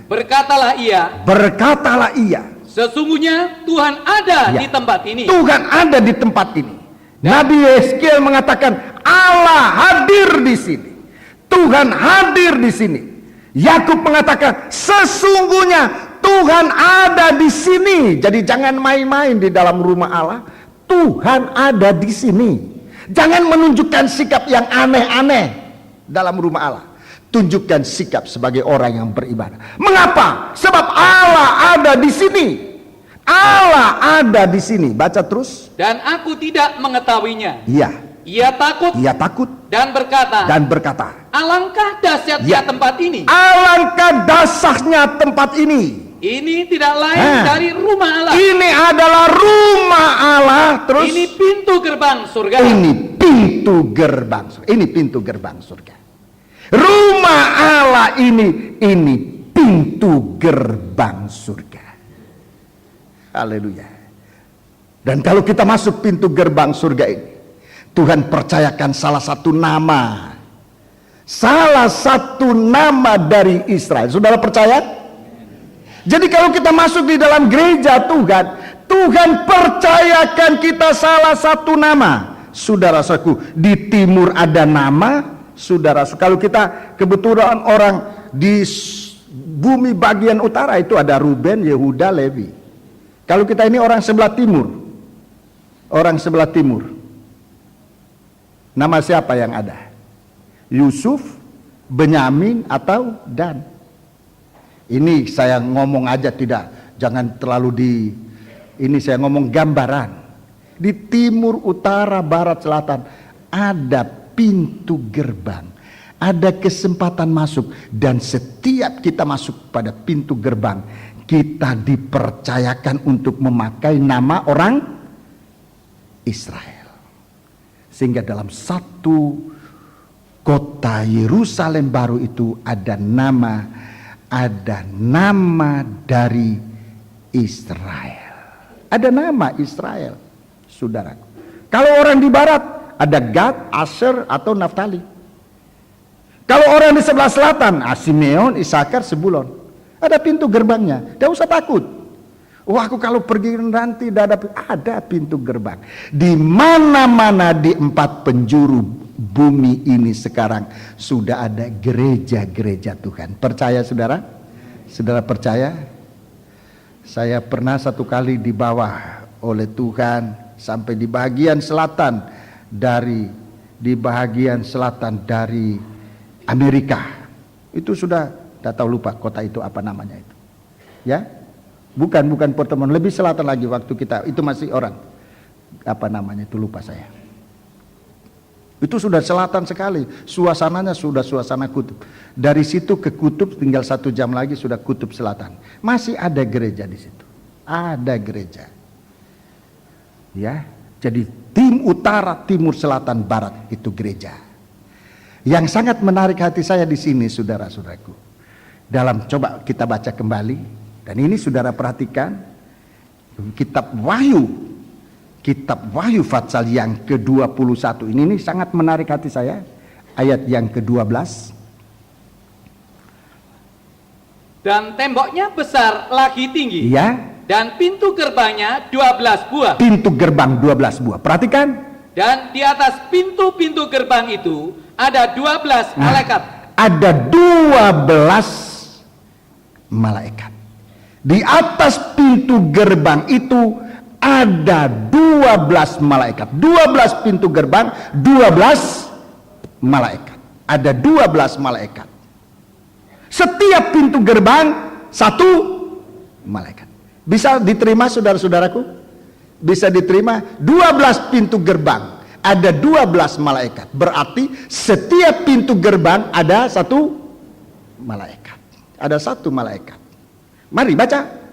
berkatalah ia, sesungguhnya Tuhan ada di tempat ini. Tuhan ada di tempat ini. Nabi Yeskiel mengatakan Allah hadir di sini. Tuhan hadir di sini. Yakub mengatakan sesungguhnya Tuhan ada di sini. Jadi jangan main-main di dalam rumah Allah. Tuhan ada di sini. Jangan menunjukkan sikap yang aneh-aneh dalam rumah Allah. Tunjukkan sikap sebagai orang yang beribadah. Mengapa? Sebab Allah ada di sini. Allah ada di sini. Baca terus. Dan aku tidak mengetahuinya. Iya. Ia takut. Dan berkata. Alangkah dahsyatnya tempat ini. Alangkah dahsyatnya tempat ini. Ini tidak lain dari rumah Allah. Ini adalah rumah Allah. Terus. Ini pintu gerbang surga. Ini pintu gerbang surga. Rumah Allah ini pintu gerbang surga. Haleluya. Dan kalau kita masuk pintu gerbang surga ini, Tuhan percayakan salah satu nama dari Israel. Saudara percaya? Jadi kalau kita masuk di dalam gereja Tuhan percayakan kita salah satu nama. Saudara-saudaraku, di timur ada nama. Saudara, kalau kita kebetulan orang di bumi bagian utara itu ada Ruben, Yehuda, Lewi. Kalau kita ini orang sebelah timur. Nama siapa yang ada? Yusuf, Benyamin, atau Dan? Ini saya ngomong aja, jangan terlalu ini saya ngomong gambaran. Di timur, utara, barat, selatan ada pintu gerbang, ada kesempatan masuk. Dan setiap kita masuk pada pintu gerbang, kita dipercayakan untuk memakai nama orang Israel. Sehingga dalam satu kota Yerusalem baru itu ada nama dari Israel. Ada nama Israel, saudaraku. Kalau orang di barat ada Gad, Asher atau Naftali. Kalau orang di sebelah selatan, Simeon, Isakar, Sebulon. Ada pintu gerbangnya, tidak usah takut. Wah, aku kalau pergi nanti ada pintu gerbang. Di mana-mana di 4 penjuru bumi ini sekarang sudah ada gereja-gereja Tuhan. Percaya saudara? Saudara percaya? Saya pernah satu kali dibawa oleh Tuhan sampai di bagian selatan dari Amerika. Itu sudah tidak tahu, lupa kota itu apa namanya itu. Ya? Bukan pertemuan, lebih selatan lagi waktu kita itu masih orang. Apa namanya itu lupa saya. Itu sudah selatan sekali, suasananya sudah suasana kutub. Dari situ ke kutub tinggal 1 jam lagi sudah kutub selatan. Masih ada gereja di situ, ada gereja. Ya, jadi tim utara, timur, selatan, barat itu gereja. Yang sangat menarik hati saya di sini, saudara-saudaraku. Dalam coba kita baca kembali, dan ini saudara perhatikan kitab Wahyu. Kitab Wahyu pasal yang ke-21 ini sangat menarik hati saya. Ayat yang ke-12. Dan temboknya besar lagi tinggi. Ya. Dan pintu gerbangnya 12 buah. Pintu gerbang 12 buah. Perhatikan. Dan di atas pintu-pintu gerbang itu ada 12 malaikat. Ada 12 malaikat. Di atas pintu gerbang itu ada 12 malaikat. 12 pintu gerbang, 12 malaikat. Ada 12 malaikat. Setiap pintu gerbang 1 malaikat. Bisa diterima saudara-saudaraku? Bisa diterima? 12 pintu gerbang, ada 12 malaikat. Berarti setiap pintu gerbang ada 1 malaikat. Ada 1 malaikat. Mari baca.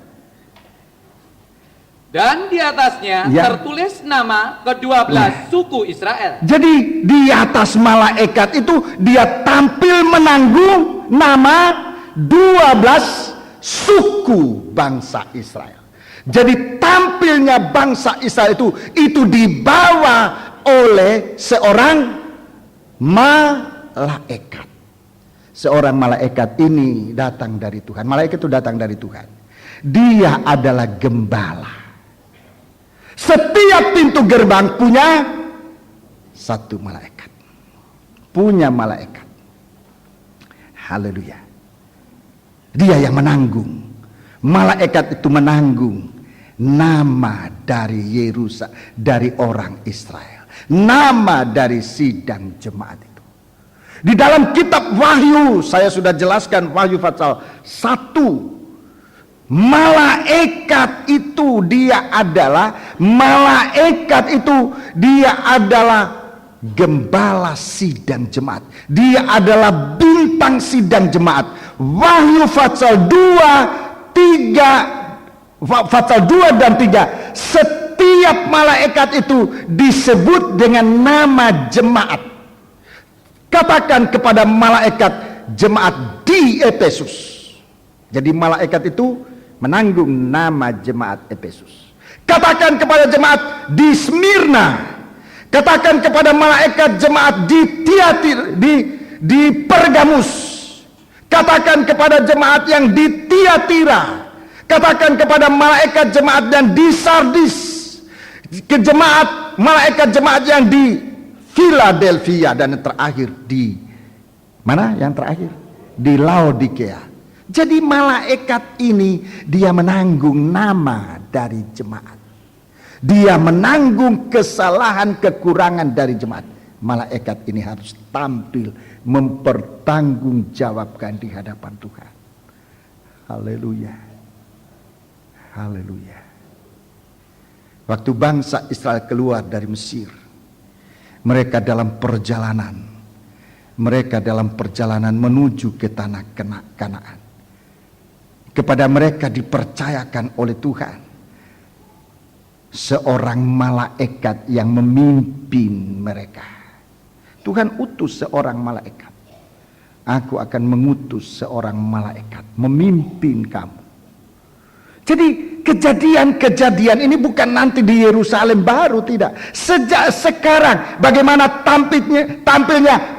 Dan di atasnya tertulis nama ke-12 suku Israel. Jadi di atas malaikat itu dia tampil menanggung nama 12 suku bangsa Israel. Jadi tampilnya bangsa Israel itu dibawa oleh seorang malaikat. Seorang malaikat ini datang dari Tuhan. Malaikat itu datang dari Tuhan. Dia adalah gembala. Setiap pintu gerbang punya 1 malaikat. Punya malaikat. Haleluya. Dia yang menanggung. Malaikat itu menanggung nama dari Yerusalem, dari orang Israel. Nama dari sidang jemaat itu. Di dalam kitab Wahyu, saya sudah jelaskan Wahyu pasal 1. Malaikat itu dia adalah gembala sidang jemaat. Dia adalah bintang sidang jemaat. Wahyu pasal 2 dan 3. Setiap malaikat itu disebut dengan nama jemaat. Katakan kepada malaikat jemaat di Efesus. Jadi malaikat itu menanggung nama jemaat Efesus. Katakan kepada jemaat di Smyrna. Katakan kepada malaikat jemaat di di Pergamus. Katakan kepada jemaat yang di Tiatira. Katakan kepada malaikat jemaat yang di Sardis. Malaikat jemaat yang di Philadelphia. Dan yang terakhir di mana yang terakhir? Di Laodikea. Jadi malaikat ini dia menanggung nama dari jemaat. Dia menanggung kesalahan kekurangan dari jemaat. Malaikat ini harus tampil mempertanggungjawabkan di hadapan Tuhan. Haleluya. Haleluya. Waktu bangsa Israel keluar dari Mesir, mereka dalam perjalanan menuju ke tanah Kanaan. Kepada mereka dipercayakan oleh Tuhan seorang malaikat yang memimpin mereka. Tuhan utus seorang malaikat. Aku akan mengutus seorang malaikat memimpin kamu. Jadi kejadian-kejadian ini bukan nanti di Yerusalem baru, tidak. Sejak sekarang bagaimana tampilnya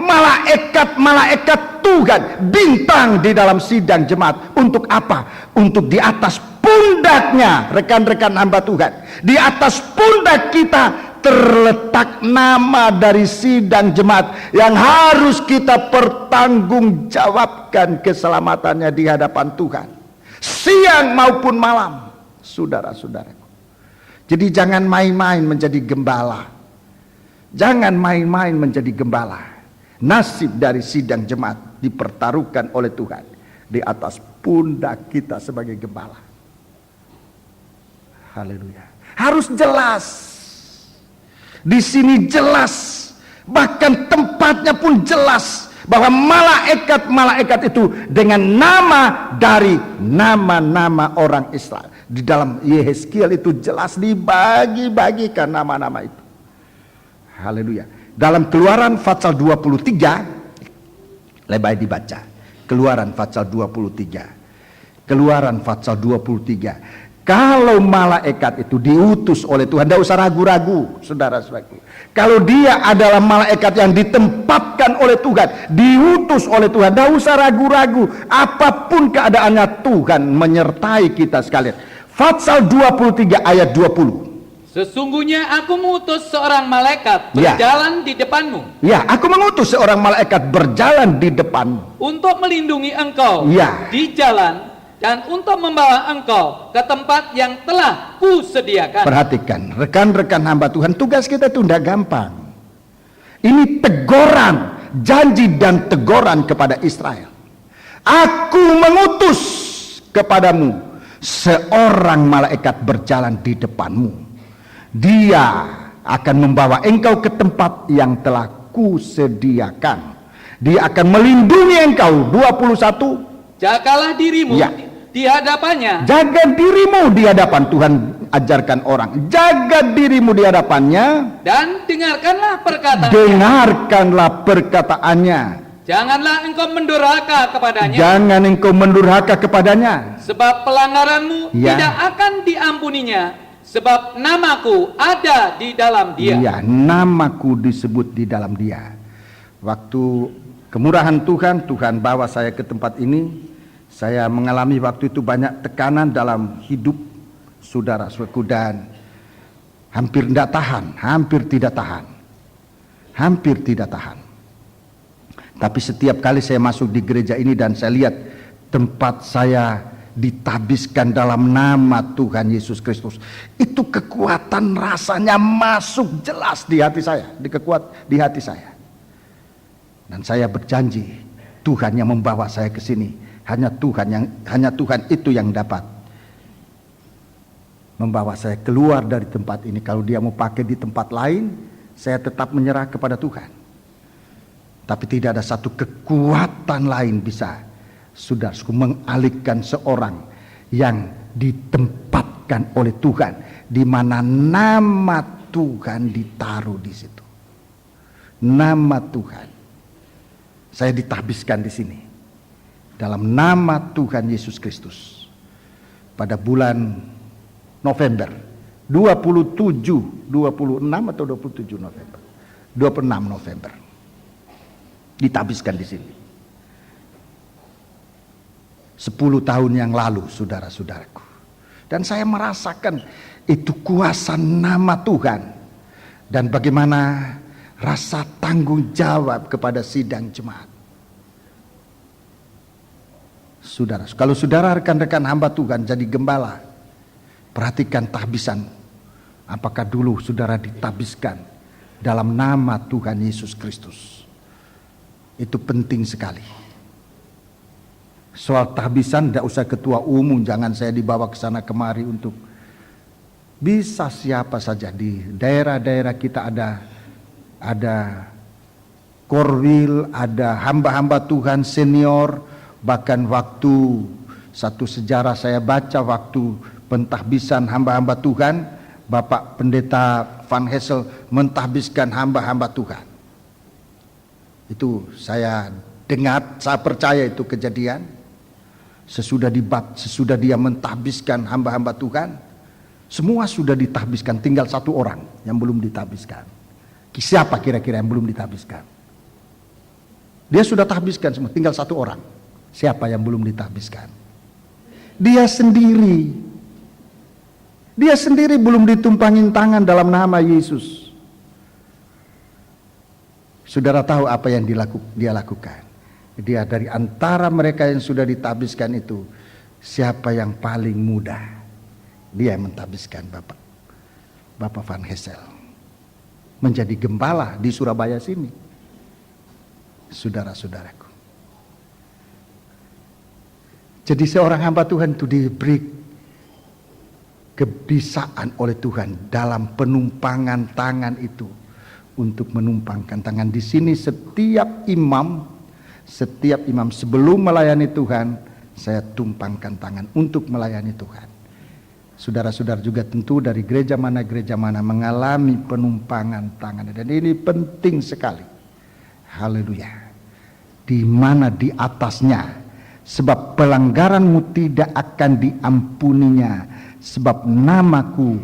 malaikat Tuhan, bintang di dalam sidang jemaat. Untuk apa? Untuk di atas pundaknya rekan-rekan hamba Tuhan, di atas pundak kita terletak nama dari sidang jemaat yang harus kita pertanggungjawabkan keselamatannya di hadapan Tuhan, siang maupun malam, saudara-saudaraku. Jadi jangan main-main menjadi gembala. Jangan main-main menjadi gembala. Nasib dari sidang jemaat dipertaruhkan oleh Tuhan di atas pundak kita sebagai gembala. Haleluya. Harus jelas. Di sini jelas, bahkan tempatnya pun jelas, bahwa malaikat-malaikat itu dengan nama dari nama-nama orang Israel. Di dalam Yehezkiel itu jelas dibagi-bagikan nama-nama itu. Haleluya. Dalam Keluaran pasal 23, lebih dibaca. Keluaran pasal 23. Keluaran pasal 23. Kalau malaikat itu diutus oleh Tuhan, tidak usah ragu-ragu, saudara-saudaraku. Kalau dia adalah malaikat yang ditempatkan oleh Tuhan, diutus oleh Tuhan, tidak usah ragu-ragu. Apapun keadaannya, Tuhan menyertai kita sekalian. Pasal 23 ayat 20. Sesungguhnya aku mengutus seorang malaikat berjalan di depanmu. Ya, aku mengutus seorang malaikat berjalan di depanmu. Untuk melindungi engkau di jalan dan untuk membawa engkau ke tempat yang telah kusediakan. Perhatikan, rekan-rekan hamba Tuhan, tugas kita itu tidak gampang. Ini teguran, janji dan teguran kepada Israel. Aku mengutus kepadamu seorang malaikat berjalan di depanmu. Dia akan membawa engkau ke tempat yang telah kusediakan. Dia akan melindungi engkau. 21. Jagalah dirimu di hadapannya. Jaga dirimu di hadapan, Tuhan ajarkan orang. Jaga dirimu di hadapannya. Dan dengarkanlah perkataannya. Dengarkanlah perkataannya. Janganlah engkau mendurhaka kepadanya. Jangan engkau mendurhaka kepadanya. Sebab pelanggaranmu tidak akan diampuninya. Sebab namaku ada di dalam dia. Iya, namaku disebut di dalam dia. Waktu kemurahan Tuhan, Tuhan bawa saya ke tempat ini. Saya mengalami waktu itu banyak tekanan dalam hidup saudara-saudaraku dan hampir tidak tahan. Tapi setiap kali saya masuk di gereja ini dan saya lihat tempat saya ditabiskan dalam nama Tuhan Yesus Kristus, itu kekuatan rasanya masuk jelas di hati saya, di hati saya. Dan saya berjanji, Tuhan yang membawa saya ke sini, hanya Tuhan itu yang dapat membawa saya keluar dari tempat ini. Kalau dia mau pakai di tempat lain, saya tetap menyerah kepada Tuhan. Tapi tidak ada satu kekuatan lain bisa, saudaraku, mengalihkan seorang yang ditempatkan oleh Tuhan, di mana nama Tuhan ditaruh di situ. Nama Tuhan. Saya ditabiskan di sini dalam nama Tuhan Yesus Kristus pada bulan November 26 atau 27 November. 26 November. Ditabiskan di sini. 10 tahun yang lalu, saudara-saudaraku. Dan saya merasakan itu kuasa nama Tuhan. Dan bagaimana rasa tanggung jawab kepada sidang jemaat. Saudara, kalau saudara rekan-rekan hamba Tuhan jadi gembala, perhatikan tahbisanmu. Apakah dulu saudara ditabiskan dalam nama Tuhan Yesus Kristus? Itu penting sekali. Soal tahbisan tidak usah ketua umum, jangan saya dibawa ke sana kemari untuk Bisa siapa saja. Di daerah-daerah kita ada korwil, ada hamba-hamba Tuhan senior. Bahkan waktu satu sejarah saya baca, waktu pentahbisan hamba-hamba Tuhan, Bapak Pendeta Van Hessel mentahbiskan hamba-hamba Tuhan. Itu saya dengar, saya percaya itu kejadian. Sesudah dia mentahbiskan hamba-hamba Tuhan, semua sudah ditahbiskan, tinggal satu orang yang belum ditahbiskan. Siapa kira-kira yang belum ditahbiskan? Dia sudah tahbiskan semua, tinggal satu orang. Siapa yang belum ditahbiskan? Dia sendiri. Dia sendiri belum ditumpangin tangan dalam nama Yesus. Saudara tahu apa yang dia lakukan? Dia dari antara mereka yang sudah ditahbiskan itu, siapa yang paling muda? Dia yang mentahbiskan Bapak Van Hessel menjadi gembala di Surabaya sini. Saudara-saudaraku, jadi seorang hamba Tuhan itu diberi kebisaan oleh Tuhan dalam penumpangan tangan itu, untuk menumpangkan tangan. Di sini setiap imam sebelum melayani Tuhan, saya tumpangkan tangan untuk melayani Tuhan. Saudara-saudara juga tentu dari gereja mana mengalami penumpangan tangan, dan ini penting sekali. Haleluya. Di mana di atasnya, sebab pelanggaranmu tidak akan diampuninya, sebab namaku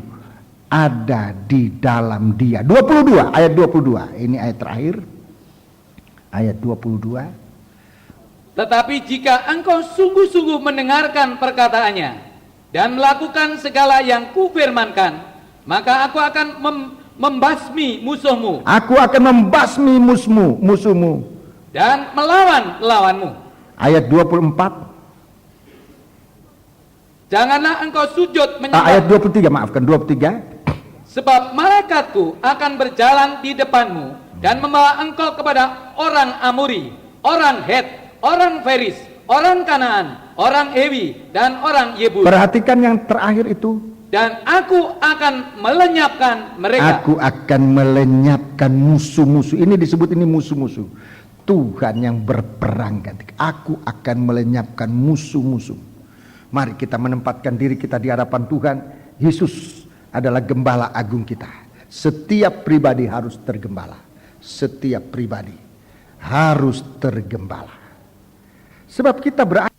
ada di dalam dia. 22, ayat 22. Ini ayat terakhir. Ayat 22. Tetapi jika engkau sungguh-sungguh mendengarkan perkataannya dan melakukan segala yang kufirmankan, maka aku akan membasmi musuhmu. Aku akan membasmi musuhmu dan melawan lawanmu. Ayat 24. Janganlah engkau sujud menyembah. Ayat 23, maafkan, 23. Sebab malaikatku akan berjalan di depanmu dan membawa engkau kepada orang Amori, orang Het, orang Feris, orang Kanaan, orang Hewi, dan orang Yebus. Perhatikan yang terakhir itu. Dan aku akan melenyapkan mereka. Aku akan melenyapkan musuh-musuh. Ini disebut ini musuh-musuh. Tuhan yang berperang ganti. Aku akan melenyapkan musuh-musuh. Mari kita menempatkan diri kita di hadapan Tuhan. Yesus adalah gembala agung kita. Setiap pribadi harus tergembala. Setiap pribadi harus tergembala. Sebab kita berada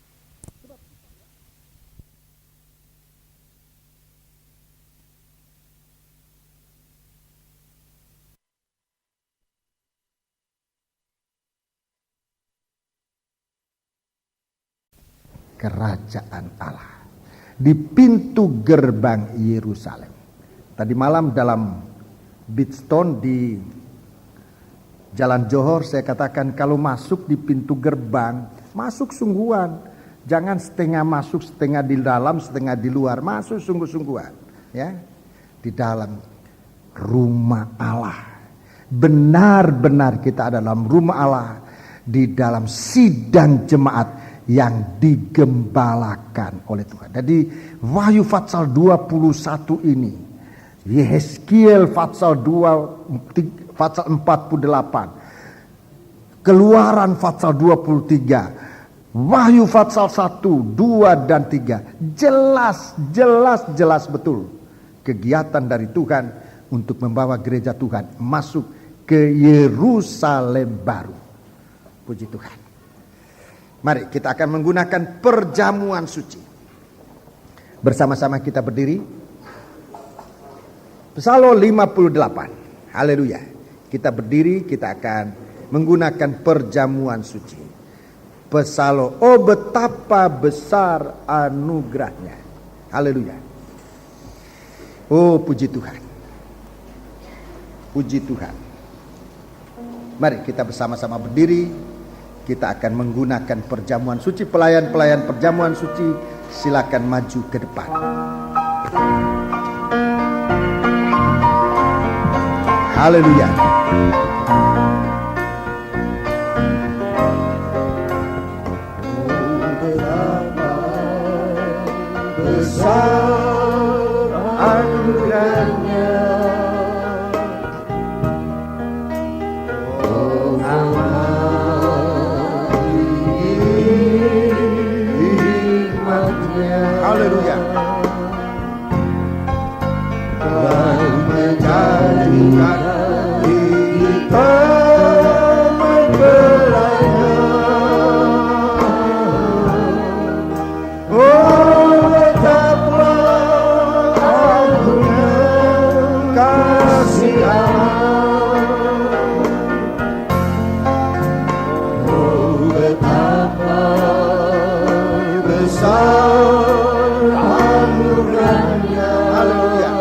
kerajaan Allah di pintu gerbang Yerusalem. Tadi malam dalam Bidstone di Jalan Johor saya katakan, kalau masuk di pintu gerbang, masuk sungguhan. Jangan setengah masuk, setengah di dalam, setengah di luar. Masuk sungguh-sungguhan, ya. Di dalam rumah Allah. Benar-benar kita ada dalam rumah Allah, di dalam sidang jemaat yang digembalakan oleh Tuhan. Jadi Wahyu Fatsal 21 ini, Yehezkiel Fatsal 48, Keluaran Fatsal 23, Wahyu Fatsal 1, 2 dan 3, jelas betul kegiatan dari Tuhan untuk membawa gereja Tuhan masuk ke Yerusalem baru. Puji Tuhan. Mari kita akan menggunakan perjamuan suci. Bersama-sama kita berdiri. Psalm 58. Haleluya. Kita berdiri, kita akan menggunakan perjamuan suci. Psalm, oh betapa besar anugerahnya. Haleluya. Oh puji Tuhan. Puji Tuhan. Mari kita bersama-sama berdiri. Kita akan menggunakan perjamuan suci. Pelayan-pelayan perjamuan suci, silakan maju ke depan. Haleluya. Besar anugerah Haleluya. Kau menjadikan kita mempelainya. Oh, betapa agungnya kasih Allah. Oh, betapa besar anugerahnya. Haleluya.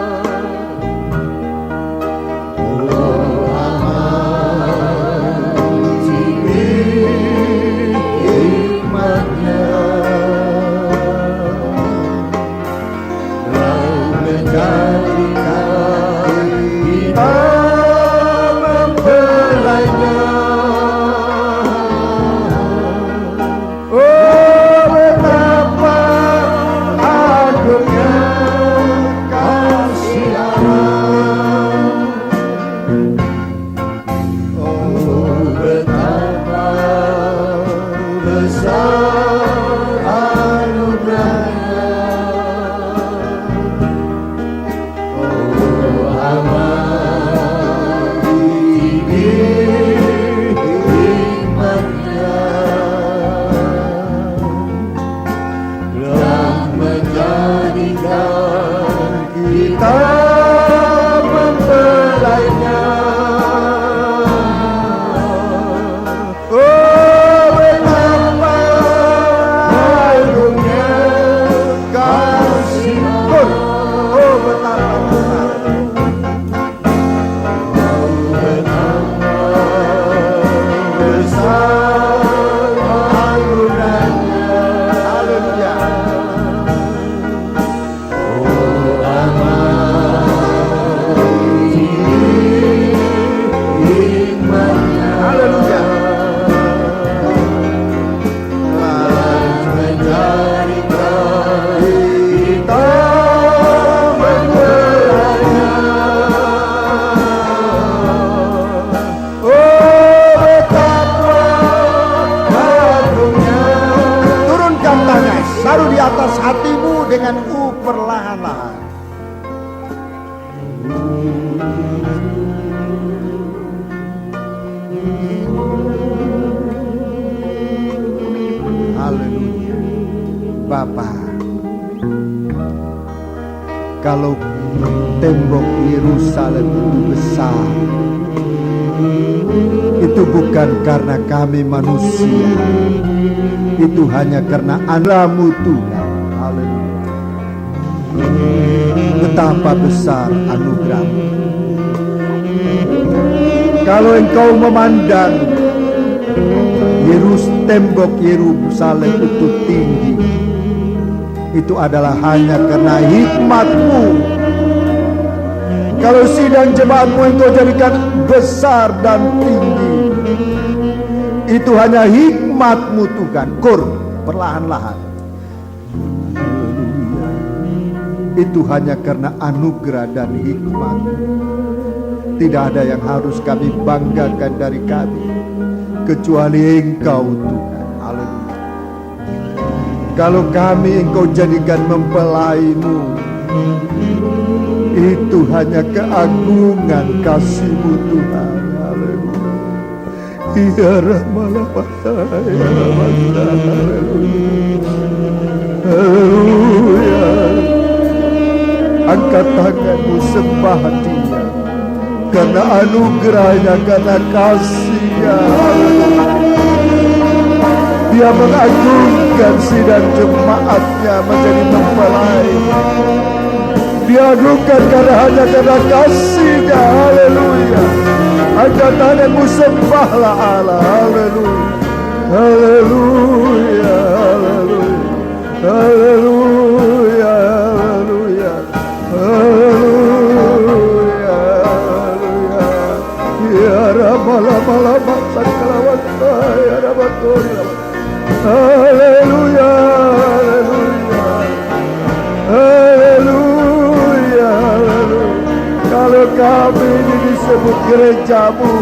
Taruh di atas hatimu dengan perlahan-lahan. Haleluya. Bapa, kalau tembok Yerusalem itu besar, itu bukan karena kami manusia, itu hanya karena Anakmu Tuhan. Haleluya. Betapa besar anugerah-Mu. Kalau engkau memandang tembok Yerusalem itu tinggi, itu adalah hanya karena hikmat-Mu. Kalau sidang jemaat-Mu engkau jadikan besar dan tinggi, itu hanya hikmat-Mu Tuhan. Perlahan-lahan. Haleluya. Itu hanya karena anugerah dan hikmat. Tidak ada yang harus kami banggakan dari kami, kecuali Engkau Tuhan. Haleluya. Kalau kami Engkau jadikan mempelai-Mu, itu hanya keagungan kasih-Mu Tuhan. Haleluya. Ya Ramalah Pasai, ya Ramalah. Haleluya. Angkat tanganmu, sembah Dia, karena anugerahnya, karena kasih-Nya. Dia mengagungkan sidang jemaat-Nya menjadi mempelai. Diagungkan hanya karena kasih-Nya. Haleluya. Angkat tanganmu, sembahlah Allah. Haleluya. Haleluya. Haleluya. Haleluya. Haleluya. Haleluya. Haleluya. Ya Ramalah Sakalawata, ya Rabatori. Haleluya. Haleluya. Haleluya. Kalau kami ini disebut gereja-Mu,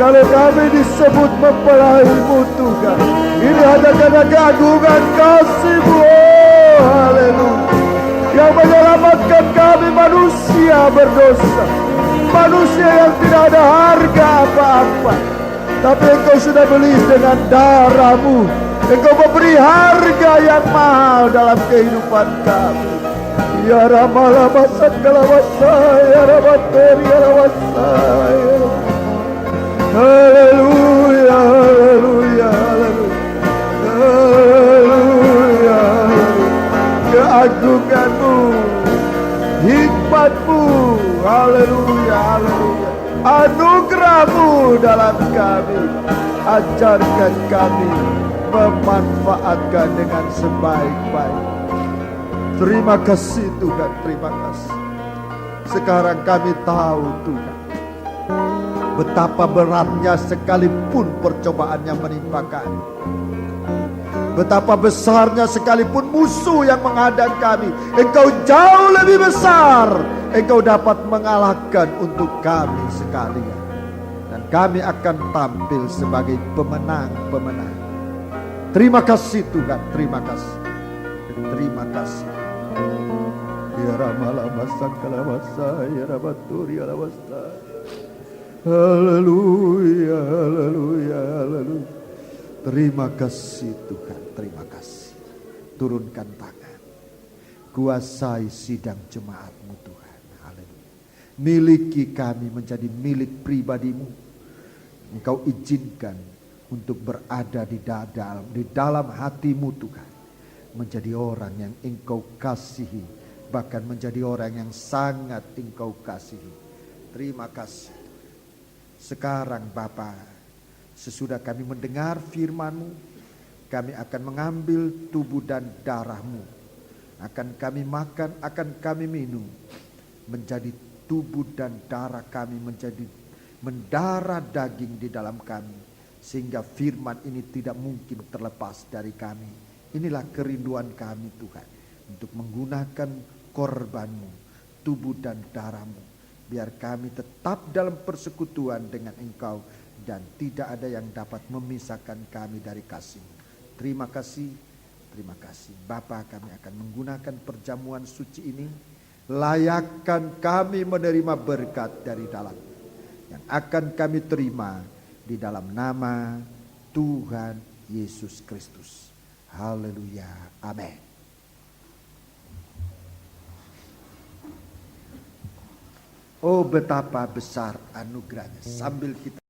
kalau kami disebut mempelai-Mu Tuhan, ini hanya karena keagungan kasih-Mu. haleluya. Yang menyelamatkan kami manusia berdosa, manusia yang tidak ada harga apa-apa, tapi Engkau sudah beli dengan darah-Mu. Engkau memberi harga yang mahal dalam kehidupan kami. Ya Rama Sakalawasa, ya Rabateri, ya Rawasaya. Haleluya, haleluya, haleluya, haleluya. Keagungan-Mu, hikmat-Mu, haleluya, haleluya. Anugerah-Mu dalam kami, ajarkan kami memanfaatkan dengan sebaik-baik. Terima kasih Tuhan, terima kasih. Sekarang kami tahu Tuhan, betapa beratnya sekalipun percobaan yang menimpa kami, betapa besarnya sekalipun musuh yang menghadang kami, Engkau jauh lebih besar. Engkau dapat mengalahkan untuk kami sekalian, dan kami akan tampil sebagai pemenang-pemenang. Terima kasih Tuhan, terima kasih, terima kasih. Ya Ramalama Sakalawasa, ya Rabaturi, ya Rawasa. Haleluya, haleluya, haleluya. Terima kasih Tuhan, terima kasih. Turunkan tangan, kuasai sidang jemaat-Mu Tuhan. Haleluya. Miliki kami menjadi milik pribadi-Mu. Engkau izinkan untuk berada di dalam hati-Mu Tuhan, menjadi orang yang Engkau kasihi, bahkan menjadi orang yang sangat Engkau kasihi. Terima kasih. Sekarang Bapa, sesudah kami mendengar firman-Mu, kami akan mengambil tubuh dan darah-Mu, akan kami makan, akan kami minum, menjadi tubuh dan darah kami, menjadi mendarah daging di dalam kami, sehingga firman ini tidak mungkin terlepas dari kami. Inilah kerinduan kami Tuhan, untuk menggunakan korban-Mu, tubuh dan darah-Mu, biar kami tetap dalam persekutuan dengan Engkau, dan tidak ada yang dapat memisahkan kami dari kasih-Mu. Terima kasih, terima kasih. Bapa, kami akan menggunakan perjamuan suci ini. Layakkan kami menerima berkat dari dalam, yang akan kami terima di dalam nama Tuhan Yesus Kristus. Haleluya, amin. Oh, betapa besar anugerahnya. Sambil kita